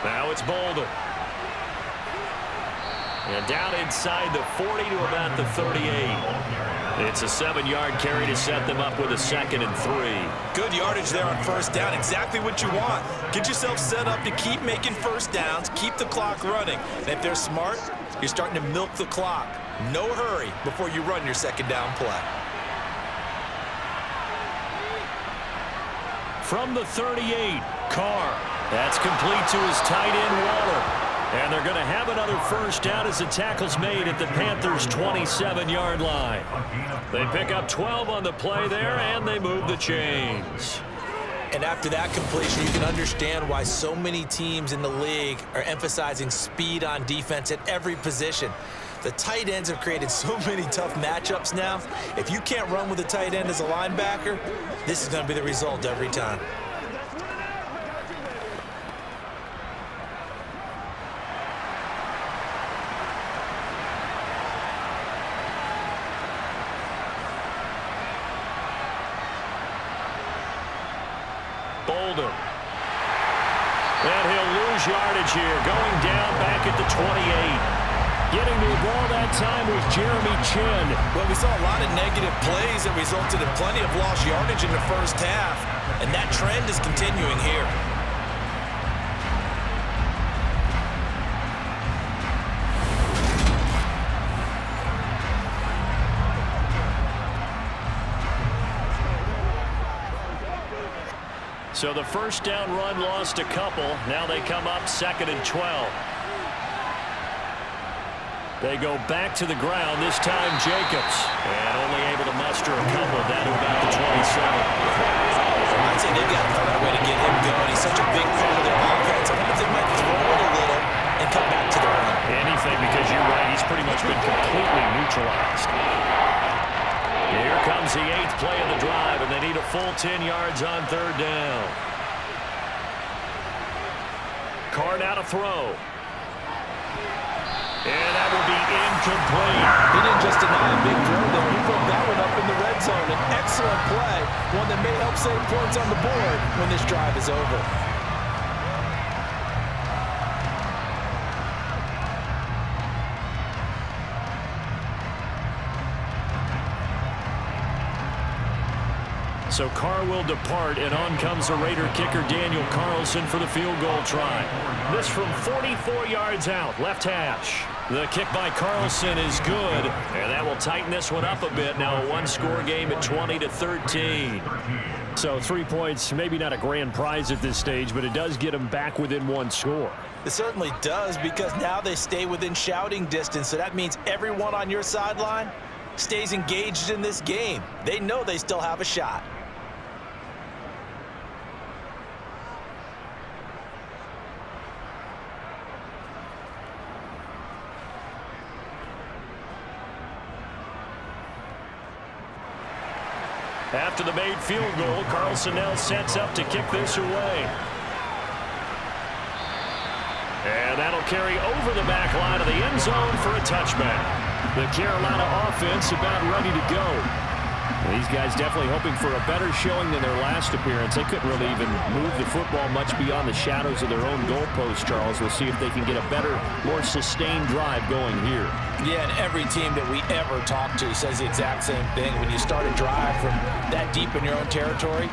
Now it's Boulder. And down inside the 40 to about the 38. It's a 7-yard carry to set them up with a 2nd and 3.
Good yardage there on first down. Exactly what you want. Get yourself set up to keep making first downs, keep the clock running. And if they're smart, you're starting to milk the clock. No hurry before you run your 2nd down play.
From the 38, Carr. That's complete to his tight end, Waller. And they're going to have another first down as the tackle's made at the Panthers' 27-yard line. They pick up 12 on the play there, and they move the chains.
And after that completion, you can understand why so many teams in the league are emphasizing speed on defense at every position. The tight ends have created so many tough matchups now. If you can't run with a tight end as a linebacker, this is going to be the result every time.
Boulder. And he'll lose yardage here, going down back at the 28. Getting the ball that time was Jeremy Chin.
Well, we saw a lot of negative plays that resulted in plenty of lost yardage in the first half, and that trend is continuing here.
So the first down run lost a couple. Now they come up 2nd and 12. They go back to the ground, this time Jacobs. And only able to muster a couple down to about the 27.
I'd say they've got to find a way to get him going. He's such a big part of their offense. I wonder if they might throw it a little and come back to the run.
Anything, because you're right, he's pretty much been completely neutralized. Here comes the 8th play of the drive, and they need a full 10 yards on 3rd down. Carr now to throw. And that will be incomplete.
He didn't just deny a big throw there. He put that one up in the red zone. An excellent play, one that may help save points on the board when this drive is over.
So Carr will depart, and on comes the Raider kicker Daniel Carlson for the field goal try. This from 44 yards out, left hash. The kick by Carlson is good, and that will tighten this one up a bit. Now a one-score game at 20-13. So 3 points, maybe not a grand prize at this stage, but it does get them back within one score.
It certainly does, because now they stay within shouting distance, so that means everyone on your sideline stays engaged in this game. They know they still have a shot.
After the made field goal, Carlson now sets up to kick this away. And that'll carry over the back line of the end zone for a touchback. The Carolina offense about ready to go. These guys definitely hoping for a better showing than their last appearance. They couldn't really even move the football much beyond the shadows of their own goalpost, Charles. We'll see if they can get a better, more sustained drive going here.
Yeah, and every team that we ever talk to says the exact same thing. When you start a drive from that deep in your own territory,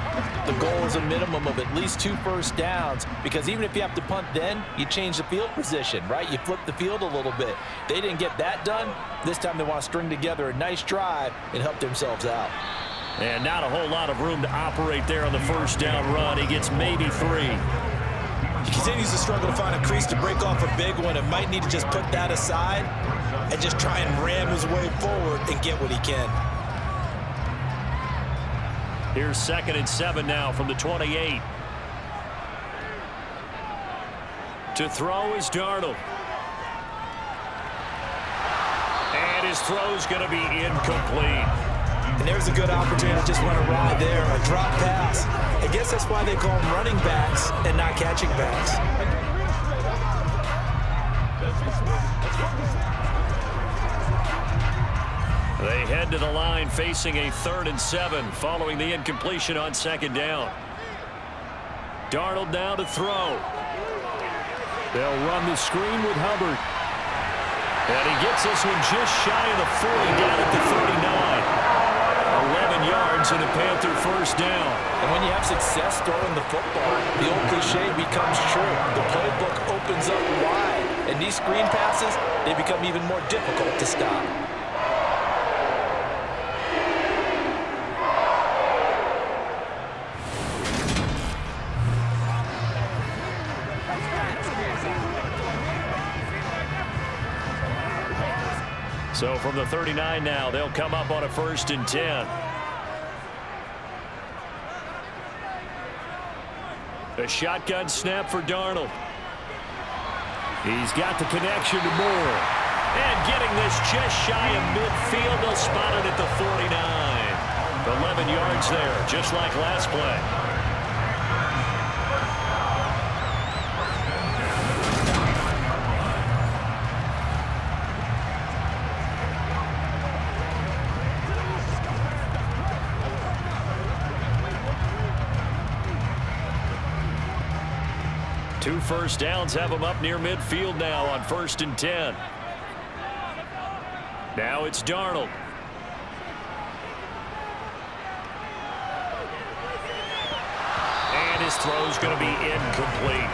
the goal is a minimum of at least 2 first downs, because even if you have to punt then, you change the field position, right? You flip the field a little bit. They didn't get that done. This time they want to string together a nice drive and help themselves out.
And not a whole lot of room to operate there on the first down run. He gets maybe 3.
He continues to struggle to find a crease to break off a big one, and might need to just put that aside and just try and ram his way forward and get what he can.
Here's 2nd and 7 now from the 28. To throw is Darnold. And his throw's going to be incomplete.
And there's a good opportunity to just run a ride there, a drop pass. I guess that's why they call them running backs and not catching backs.
They head to the line facing a 3rd and 7 following the incompletion on 2nd down. Darnold now to throw. They'll run the screen with Hubbard. And he gets this one just shy of the 40, down at the 39. 11 yards and a Panther first down.
And when you have success throwing the football, the old cliche becomes true. The playbook opens up wide, and these screen passes, they become even more difficult to stop.
So from the 39 now, they'll come up on a 1st and 10. A shotgun snap for Darnold. He's got the connection to Moore. And getting this just shy of midfield, they'll spot it at the 49. 11 yards there, just like last play. Two first downs have them up near midfield now on 1st and 10. Now it's Darnold. And his throw's going to be incomplete.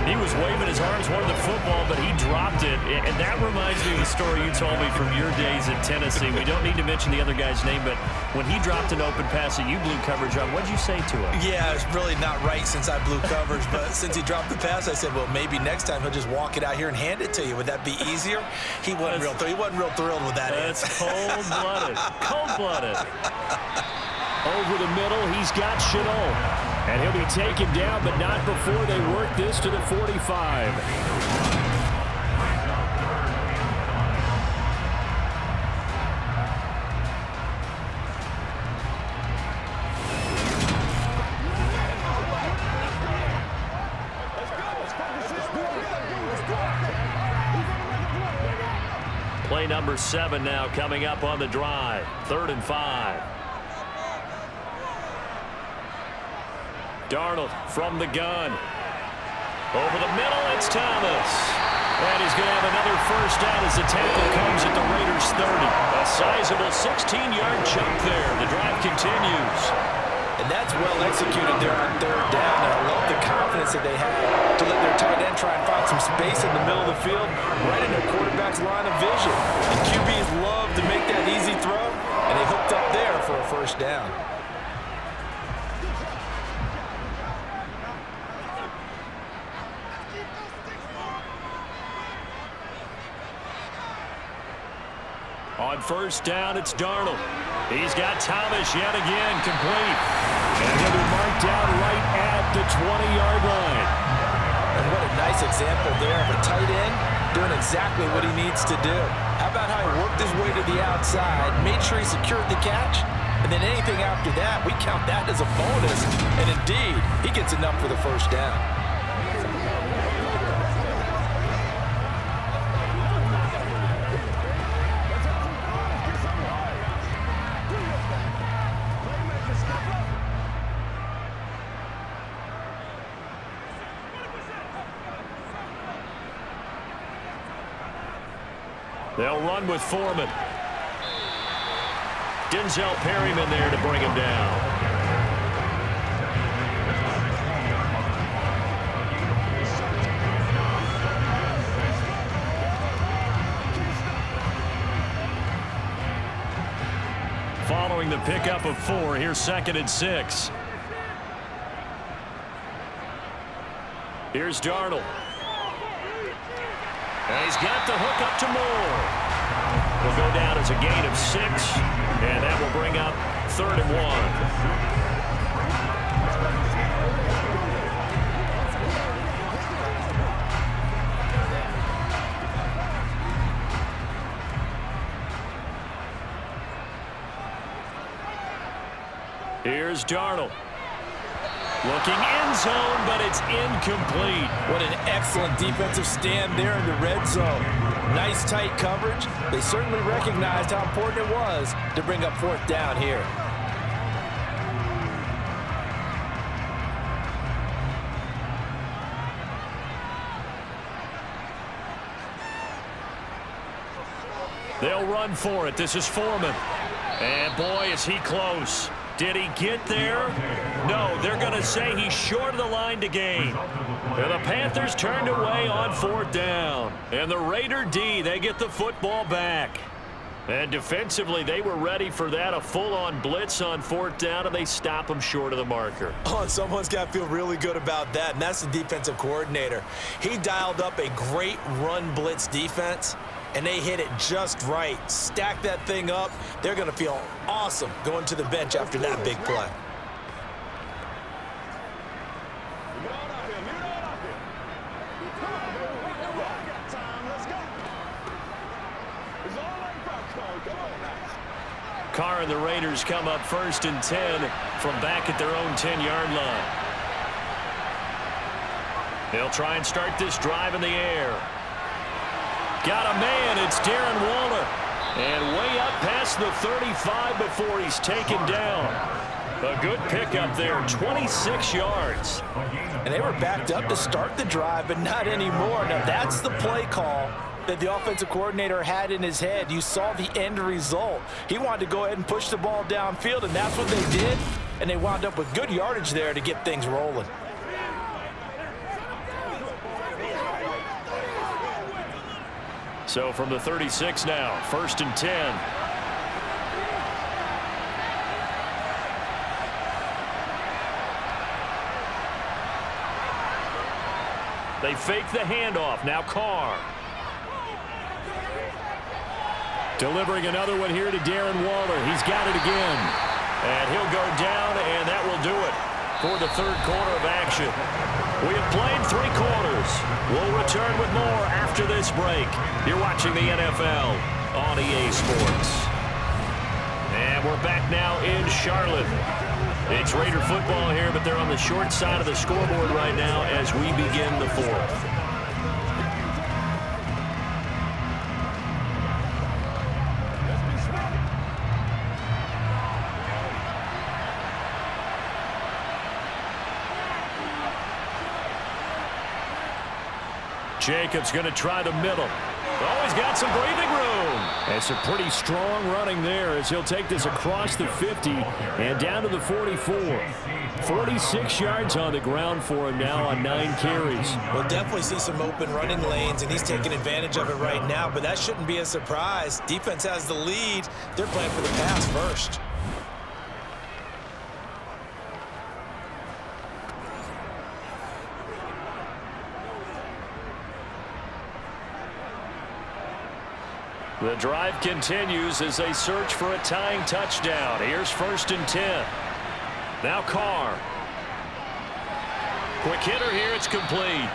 He was waving his arms, wanted the football, but he dropped it. And that reminds me of the story you told me from your days in Tennessee. We don't need to mention the other guy's name, but when he dropped an open pass that you blew coverage on, what did you say to him?
Yeah, it's really not right since I blew coverage, but since he dropped the pass, I said, well, maybe next time he'll just walk it out here and hand it to you. Would that be easier? He wasn't real thrilled with that.
That's cold-blooded. Cold-blooded. Over the middle, he's got Chenault. And he'll be taken down, but not before they work this to the 45. Play number 7 now coming up on the drive. 3rd and 5. Darnold from the gun. Over the middle, it's Thomas. And he's going to have another first down as the tackle comes at the Raiders' 30. A sizable 16-yard chunk there. The drive continues.
And that's well executed there on third down. And I love the confidence that they had to let their tight end try and find some space in the middle of the field, right in their quarterback's line of vision. And QBs love to make that easy throw, and they hooked up there for a first down.
On first down, it's Darnold. He's got Thomas yet again complete. And he'll be marked down right at the 20-yard line.
And what a nice example there of a tight end doing exactly what he needs to do. How about how he worked his way to the outside, made sure he secured the catch, and then anything after that, we count that as a bonus. And indeed, he gets enough for the first down.
They'll run with Foreman. Denzel Perryman there to bring him down. Following the pickup of 4, here's 2nd and 6. Here's Darnold. And he's got the hook up to Moore. Will go down as a gain of 6, and that will bring up 3rd and 1. Here's Darnold. Looking end zone, but it's incomplete.
What an excellent defensive stand there in the red zone. Nice tight coverage. They certainly recognized how important it was to bring up 4th down here.
They'll run for it. This is Foreman. And boy, is he close. Did he get there? No, they're going to say he's short of the line to gain. And the Panthers turned away on 4th down. And the Raider D, they get the football back. And defensively, they were ready for that, a full-on blitz on 4th down, and they stop him short of the marker.
Oh, and someone's got to feel really good about that, and that's the defensive coordinator. He dialed up a great run blitz defense, and they hit it just right. Stack that thing up. They're going to feel awesome going to the bench after that big play.
Carr and the Raiders come up 1st and 10 from back at their own 10-yard line. They'll try and start this drive in the air. Got a man, it's Darren Waller. And way up past the 35 before he's taken down. A good pickup there, 26 yards.
And they were backed up to start the drive, but not anymore. Now that's the play call that the offensive coordinator had in his head. You saw the end result. He wanted to go ahead and push the ball downfield, and that's what they did. And they wound up with good yardage there to get things rolling.
So from the 36 now, 1st and 10. They fake the handoff. Now Carr. Delivering another one here to Darren Waller. He's got it again. And he'll go down, and that will do it for the 3rd quarter of action. We have played 3 quarters. We'll return with more after this break. You're watching the NFL on EA Sports. And we're back now in Charlotte. It's Raider football here, but they're on the short side of the scoreboard right now as we begin the 4th. Jacobs going to try the middle. Oh, he's got some breathing room. And some pretty strong running there as he'll take this across the 50 and down to the 44. 46 yards on the ground for him now on 9 carries.
We'll definitely see some open running lanes, and he's taking advantage of it right now, but that shouldn't be a surprise. Defense has the lead. They're playing for the pass first.
The drive continues as they search for a tying touchdown. Here's 1st and 10. Now Carr. Quick hitter here. It's complete.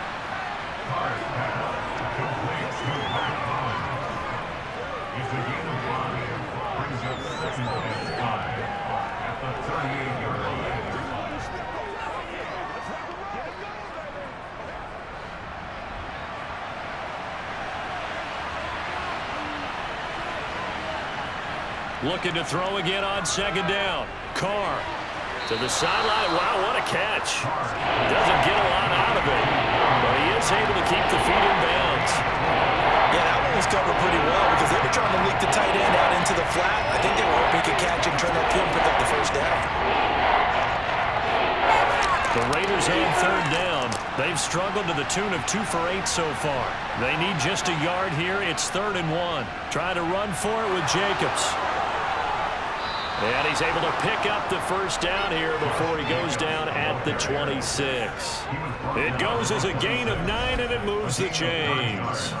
Looking to throw again on 2nd down. Carr to the sideline. Wow, what a catch. Doesn't get a lot out of it, but he is able to keep the feet in bounds.
Yeah, that one was covered pretty well because they were trying to leak the tight end out into the flat. I think they were hoping he could catch and turn upfield and pick up the 1st down.
The Raiders on 3rd down. They've struggled to the tune of 2 for 8 so far. They need just a yard here. It's 3rd and 1. Trying to run for it with Jacobs. And he's able to pick up the 1st down here before he goes down at the 26. It goes as a gain of 9, and it moves the chains.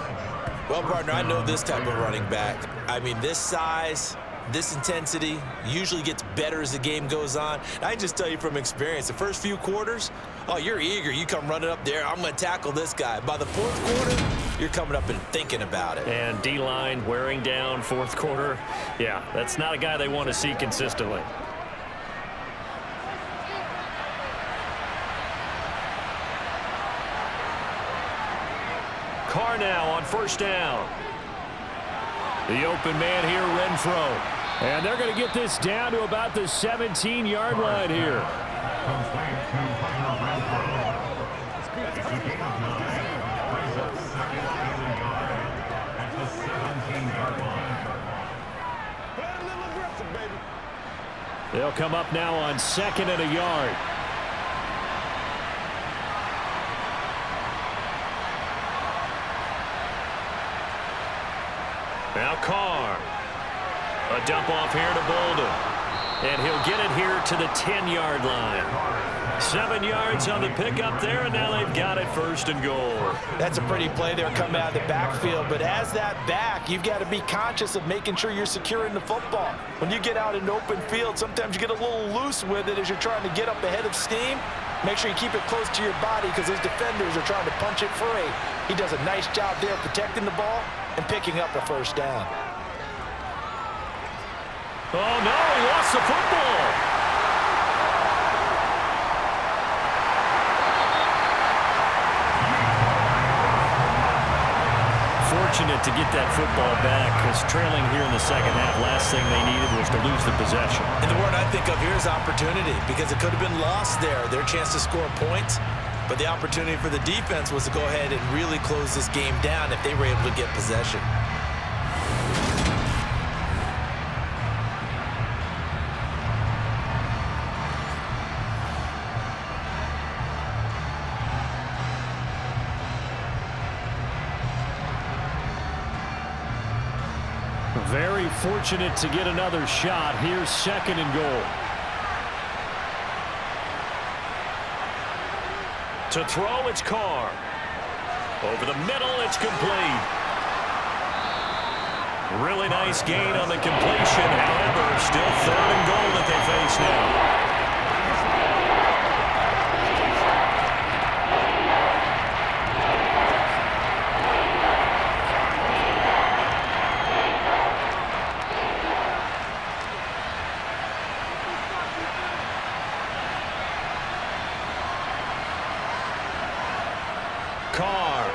Well, partner, I know this type of running back. I mean, this size, this intensity usually gets better as the game goes on. And I just tell you from experience, the first few quarters, oh, you're eager. You come running up there. I'm going to tackle this guy. By the 4th quarter, you're coming up and thinking about it.
And D-line wearing down 4th quarter. Yeah, that's not a guy they want to see consistently. Carr now on 1st down. The open man here, Renfro. And they're going to get this down to about the 17-yard line here. They'll come up now on 2nd and a yard. Now Carr. A dump off here to Bolden. And he'll get it here to the 10-yard line. 7 yards on the pickup there, and now they've got it 1st and goal.
That's a pretty play there coming out of the backfield, but as that back, you've got to be conscious of making sure you're securing the football. When you get out in open field, sometimes you get a little loose with it as you're trying to get up ahead of steam. Make sure you keep it close to your body because those defenders are trying to punch it free. He does a nice job there protecting the ball and picking up a 1st down.
Oh, no, he lost the football. Fortunate to get that football back because trailing here in the 2nd half, last thing they needed was to lose the possession.
And the word I think of here is opportunity because it could have been lost there, their chance to score points. But the opportunity for the defense was to go ahead and really close this game down if they were able to get possession.
Very fortunate to get another shot. Here's 2nd and goal. To throw, it's Carr. Over the middle, it's complete. Really nice gain on the completion. However, still 3rd and goal that they face now. Carr.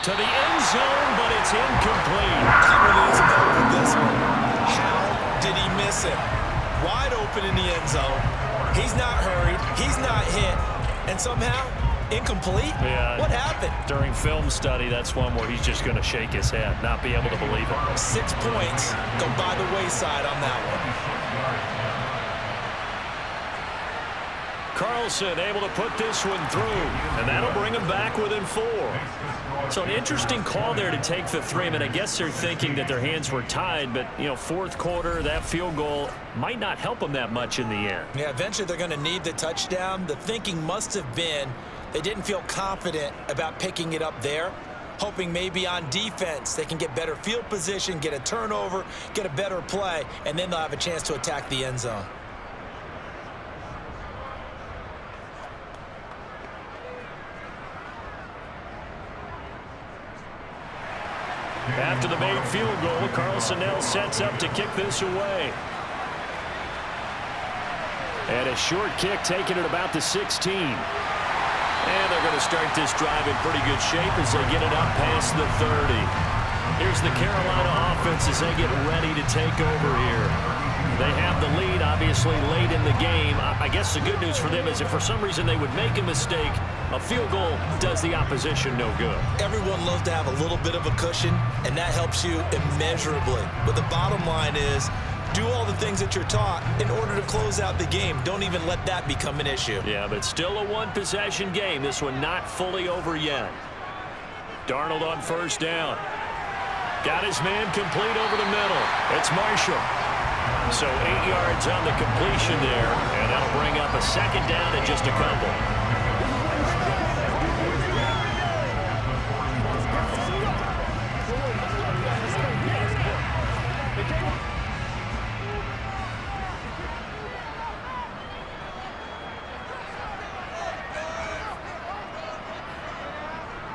To the end zone, but it's incomplete.
I'm going to lose a vote with this one. How did he miss him? Wide open in the end zone. He's not hurried. He's not hit. And somehow, Incomplete?
Yeah.
What happened?
During film study, that's one where he's just going to shake his head, not be able to believe it.
6 points go by the wayside on that one.
Carlson able to put this one through, and that'll bring him back within 4. So an interesting call there to take the 3. I mean, I guess they're thinking that their hands were tied, but, you know, fourth quarter, that field goal might not help them that much in the end.
Yeah, eventually they're going to need the touchdown. The thinking must have been they didn't feel confident about picking it up there, hoping maybe on defense they can get better field position, get a turnover, get a better play, and then they'll have a chance to attack the end zone.
After the made field goal, Carlson now sets up to kick this away. And a short kick taken at about the 16. And they're going to start this drive in pretty good shape as they get it up past the 30. Here's the Carolina offense as they get ready to take over here. They have the lead, obviously, late in the game. I guess the good news for them is if for some reason they would make a mistake, a field goal does the opposition no good.
Everyone loves to have a little bit of a cushion, and that helps you immeasurably. But the bottom line is, do all the things that you're taught in order to close out the game. Don't even let that become an issue.
Yeah, but still a one-possession game. This one not fully over yet. Darnold on first down. Got his man complete over the middle. It's Marshall. So 8 yards on the completion there, and that'll bring up a second down and just a couple.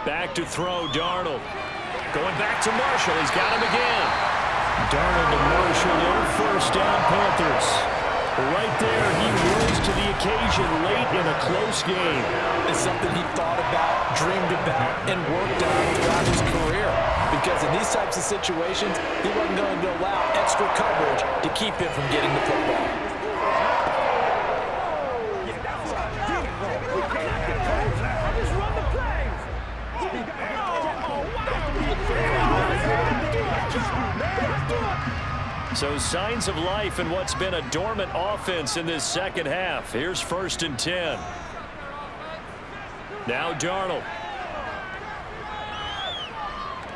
Back to throw, Darnold. Going back to Marshall. He's got him again. Darnold to Marshall there. First down, Panthers. Right there, he rose to the occasion late in a close game.
It's something he thought about, dreamed about, and worked on throughout his career. Because in these types of situations, he wasn't going to allow extra coverage to keep him from getting the football.
So signs of life in what's been a dormant offense in this second half. Here's 1st and 10. Now Darnold.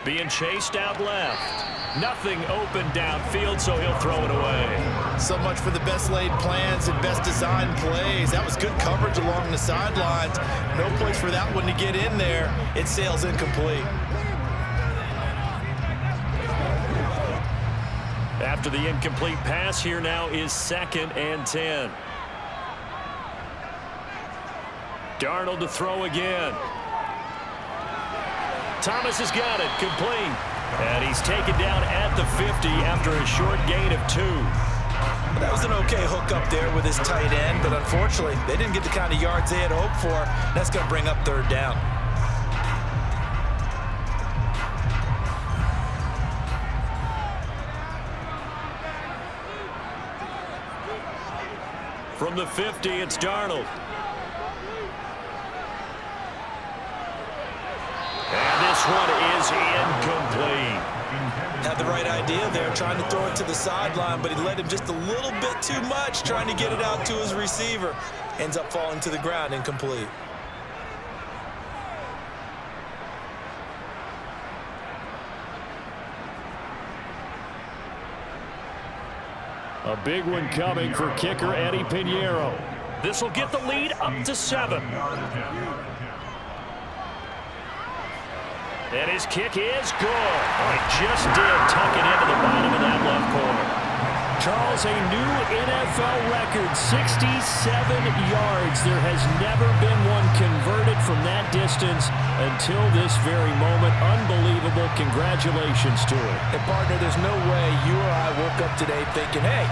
Being chased out left. Nothing open downfield, so he'll throw it away.
So much for the best laid plans and best designed plays. That was good coverage along the sidelines. No place for that one to get in there. It sails incomplete.
After the incomplete pass, here now is 2nd and 10. Darnold to throw again. Thomas has got it, complete. And he's taken down at the 50 after a short gain of 2.
That was an okay hook up there with his tight end, but unfortunately, they didn't get the kind of yards they had hoped for. That's going to bring up 3rd down.
From the 50, it's Darnold. And this one is incomplete.
Had the right idea there, trying to throw it to the sideline, but he led him just a little bit too much, trying to get it out to his receiver. Ends up falling to the ground, incomplete.
A big one coming for kicker Eddie Pinheiro. This will get the lead up to 7. And his kick is good. Oh, he just did tuck it into the bottom of that left corner. Charles, a new NFL record, 67 yards. There has never been one converted from that distance until this very moment. Unbelievable. Congratulations to him.
And, partner, there's no way you or I woke up today thinking, hey,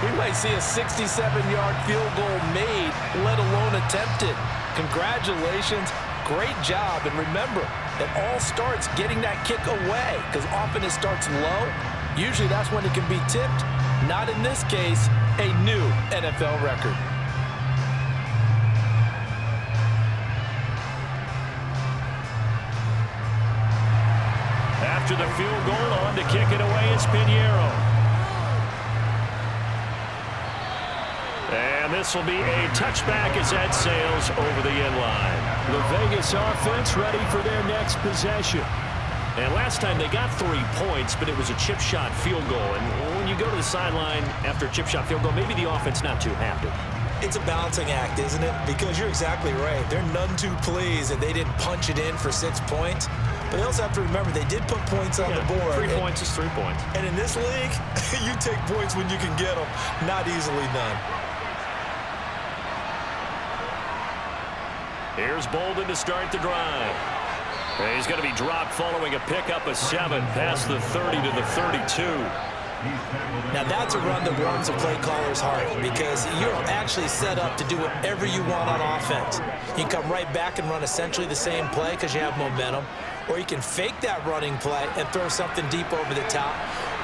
we might see a 67-yard field goal made, let alone attempted. Congratulations. Great job. And remember, it all starts getting that kick away, because often it starts low. Usually that's when it can be tipped. Not in this case, a new NFL record.
after the field goal. On to kick it away is Pinheiro. And this will be a touchback as that sails over the end line.
The Vegas offense ready for their next possession.
And last time they got 3 points, but it was a chip shot field goal. And when you go to the sideline after a chip shot field goal, maybe the offense not too happy.
It's a balancing act, isn't it? Because you're exactly right. They're none too pleased that they didn't punch it in for 6 points. But they also have to remember they did put points on the board.
3 points is 3 points.
And in this league, you take points when you can get them, not easily done.
Here's Bolden to start the drive. And he's going to be dropped following a pickup of 7 past the 30 to the 32.
Now that's a run that warms a play caller's heart because you're actually set up to do whatever you want on offense. You can come right back and run essentially the same play because you have momentum, or you can fake that running play and throw something deep over the top,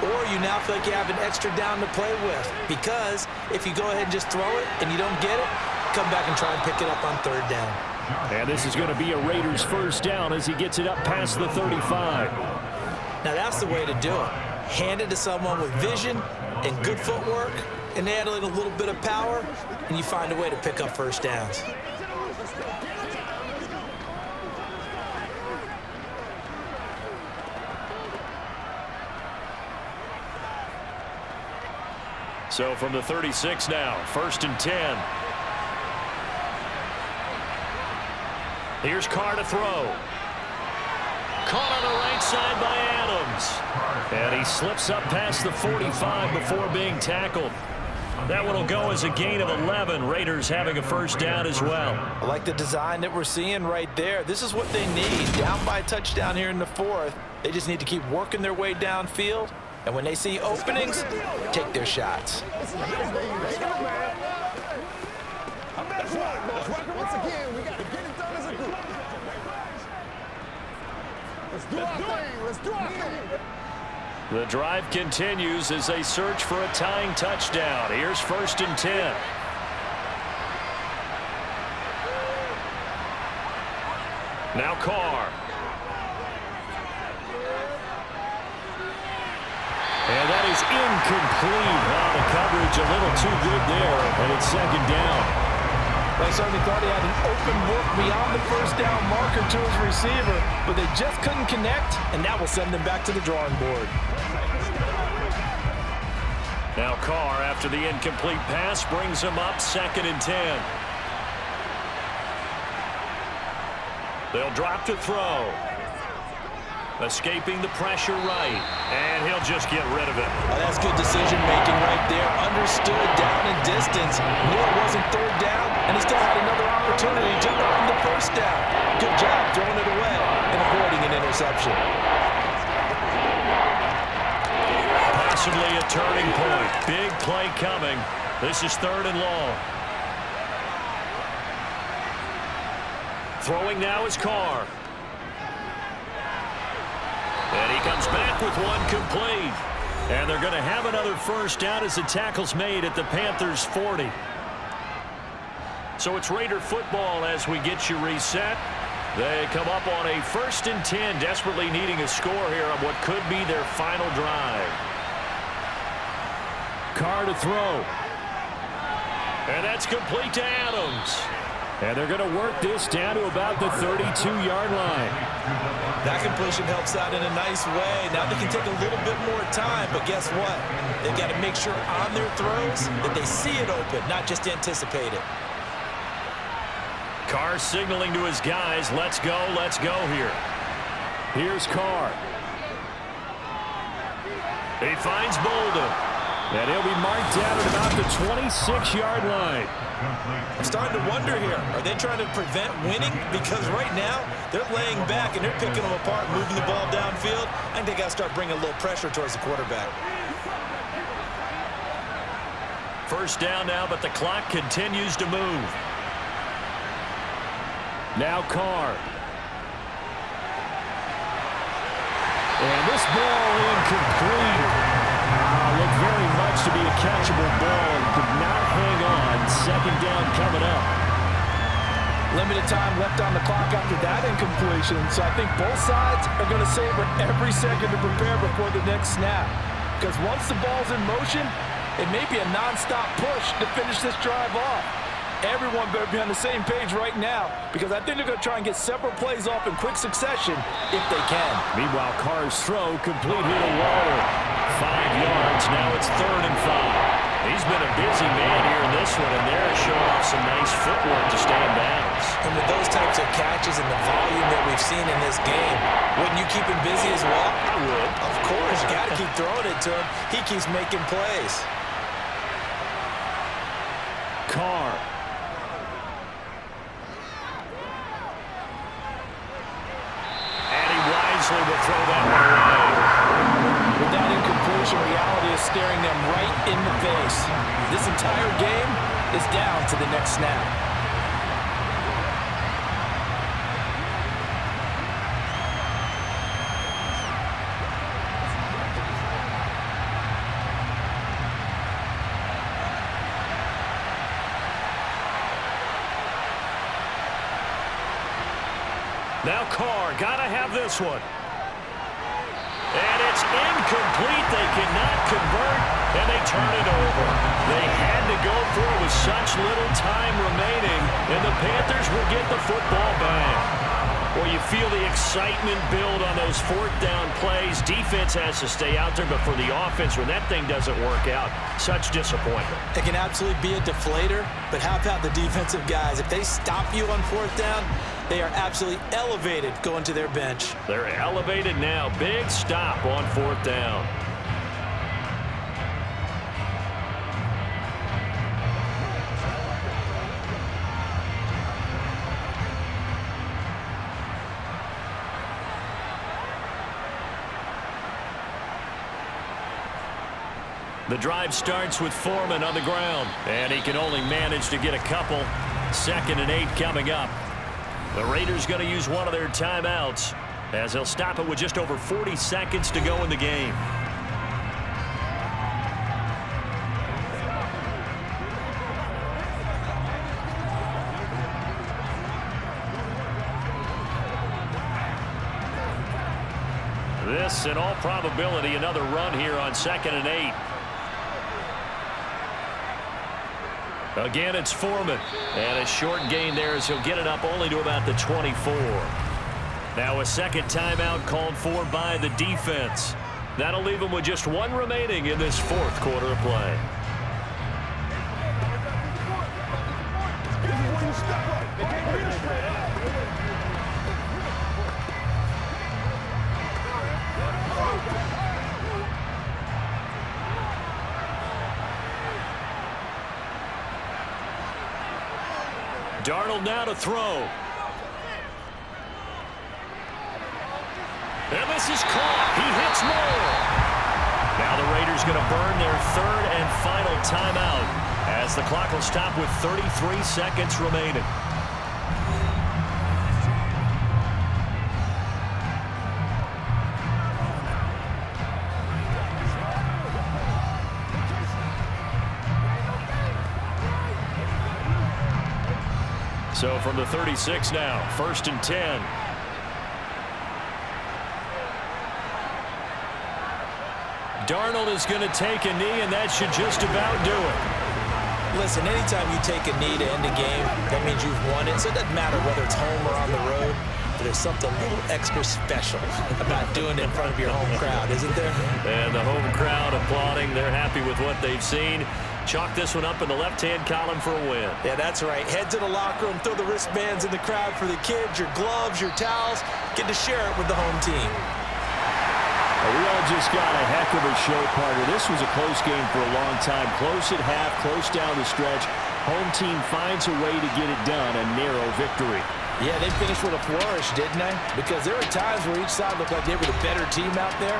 or you now feel like you have an extra down to play with because if you go ahead and just throw it and you don't get it, come back and try and pick it up on 3rd down.
And this is going to be a Raiders first down as he gets it up past the 35.
Now that's the way to do it. Hand it to someone with vision and good footwork and add a little bit of power, and you find a way to pick up first downs.
So from the 36 now, 1st and 10. Here's Carr to throw. Caught on the right side by Adams. And he slips up past the 45 before being tackled. That one will go as a gain of 11. Raiders having a first down as well.
I like the design that we're seeing right there. This is what they need. Down by a touchdown here in the 4th. They just need to keep working their way downfield. And when they see openings, take their shots.
Once again, we got to get it done as a group. Let's do our thing. Let's do our thing.
The drive continues as they search for a tying touchdown. Here's 1st and 10. Now Carr. And that is incomplete. Wow, the coverage a little too good there, and it's 2nd down.
They certainly thought he had an open look beyond the first down marker to his receiver, but they just couldn't connect, and that will send them back to the drawing board.
Now Carr, after the incomplete pass, brings him up 2nd and 10. They'll drop to throw. Escaping the pressure right, and he'll just get rid of it.
Oh, that's good decision-making right there. Understood down and distance. Knew it wasn't 3rd down, and he still had another opportunity to earn the first down. Good job throwing it away and avoiding an interception.
Possibly a turning point. Big play coming. This is 3rd and long. Throwing now is Carr. And he comes back with one complete. And they're going to have another first down as the tackle's made at the Panthers' 40. So it's Raider football as we get you reset. They come up on a 1st and 10, desperately needing a score here on what could be their final drive.
Carr to throw.
And that's complete to Adams.
And they're going to work this down to about the 32-yard line.
That completion helps out in a nice way. Now they can take a little bit more time, but guess what? They've got to make sure on their throws that they see it open, not just anticipate it.
Carr signaling to his guys, let's go here.
Here's Carr.
He finds Bolden.
And he'll be marked down at about the 26-yard line.
I'm starting to wonder here, are they trying to prevent winning? Because right now, they're laying back and they're picking them apart, moving the ball downfield. I think they got to start bringing a little pressure towards the quarterback.
First down now, but the clock continues to move.
Now Carr. And this ball incomplete. Looked very much to be a catchable ball and could not hang on. 2nd down coming up.
Limited time left on the clock after that incompletion, so I think both sides are going to savor every second to prepare before the next snap. Because once the ball's in motion, it may be a non-stop push to finish this drive off. Everyone better be on the same page right now, because I think they're going to try and get several plays off in quick succession if they can.
Meanwhile, Carr's throw complete here to Waller. 5 yards, now it's 3rd and 5. He's been a busy man here in this one, and they're showing off some nice footwork to stay in bounds.
And with those types of catches and the volume that we've seen in this game, wouldn't you keep him busy as well?
I would.
Of course, you got to keep throwing it to him. He keeps making plays.
Carr. Will throw that one away.
With that incompletion, reality is staring them right in the face. This entire game is down to the next snap.
Now Carr, gotta have this one. And it's incomplete. They cannot convert, and they turn it over. They had to go for it with such little time remaining, and the Panthers will get the football back. Well, you feel the excitement build on those 4th down plays. Defense has to stay out there, but for the offense, when that thing doesn't work out, such disappointment.
It can absolutely be a deflator, but how about the defensive guys? If they stop you on 4th down, they are absolutely elevated going to their bench.
They're elevated now. Big stop on 4th down. The drive starts with Foreman on the ground, and he can only manage to get a couple. 2nd and 8 coming up. The Raiders going to use one of their timeouts, as they'll stop it with just over 40 seconds to go in the game. This, in all probability, another run here on 2nd and 8. Again, it's Foreman. And a short gain there as he'll get it up only to about the 24. Now a second timeout called for by the defense. That'll leave him with just 1 remaining in this 4th quarter of play. Darnold now to throw. And this is caught. He hits more. Now the Raiders going to burn their 3rd and final timeout as the clock will stop with 33 seconds remaining. So from the 36 now, 1st and 10. Darnold is going to take a knee, and that should just about do it.
Listen, anytime you take a knee to end a game, that means you've won it. So it doesn't matter whether it's home or on the road. But there's something a little extra special about doing it in front of your home crowd, isn't there?
And the home crowd applauding. They're happy with what they've seen. Chalk this one up in the left-hand column for a win.
Yeah, that's right. Head to the locker room, throw the wristbands in the crowd for the kids, your gloves, your towels. Get to share it with the home team.
We all just got a heck of a show, partner. This was a close game for a long time. Close at half, close down the stretch. Home team finds a way to get it done, a narrow victory.
Yeah, they finished with a flourish, didn't they? Because there were times where each side looked like they were the better team out there.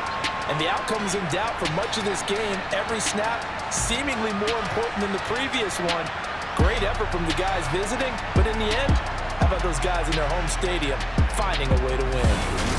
And the outcome was in doubt for much of this game. Every snap seemingly more important than the previous one. Great effort from the guys visiting. But in the end, how about those guys in their home stadium finding a way to win?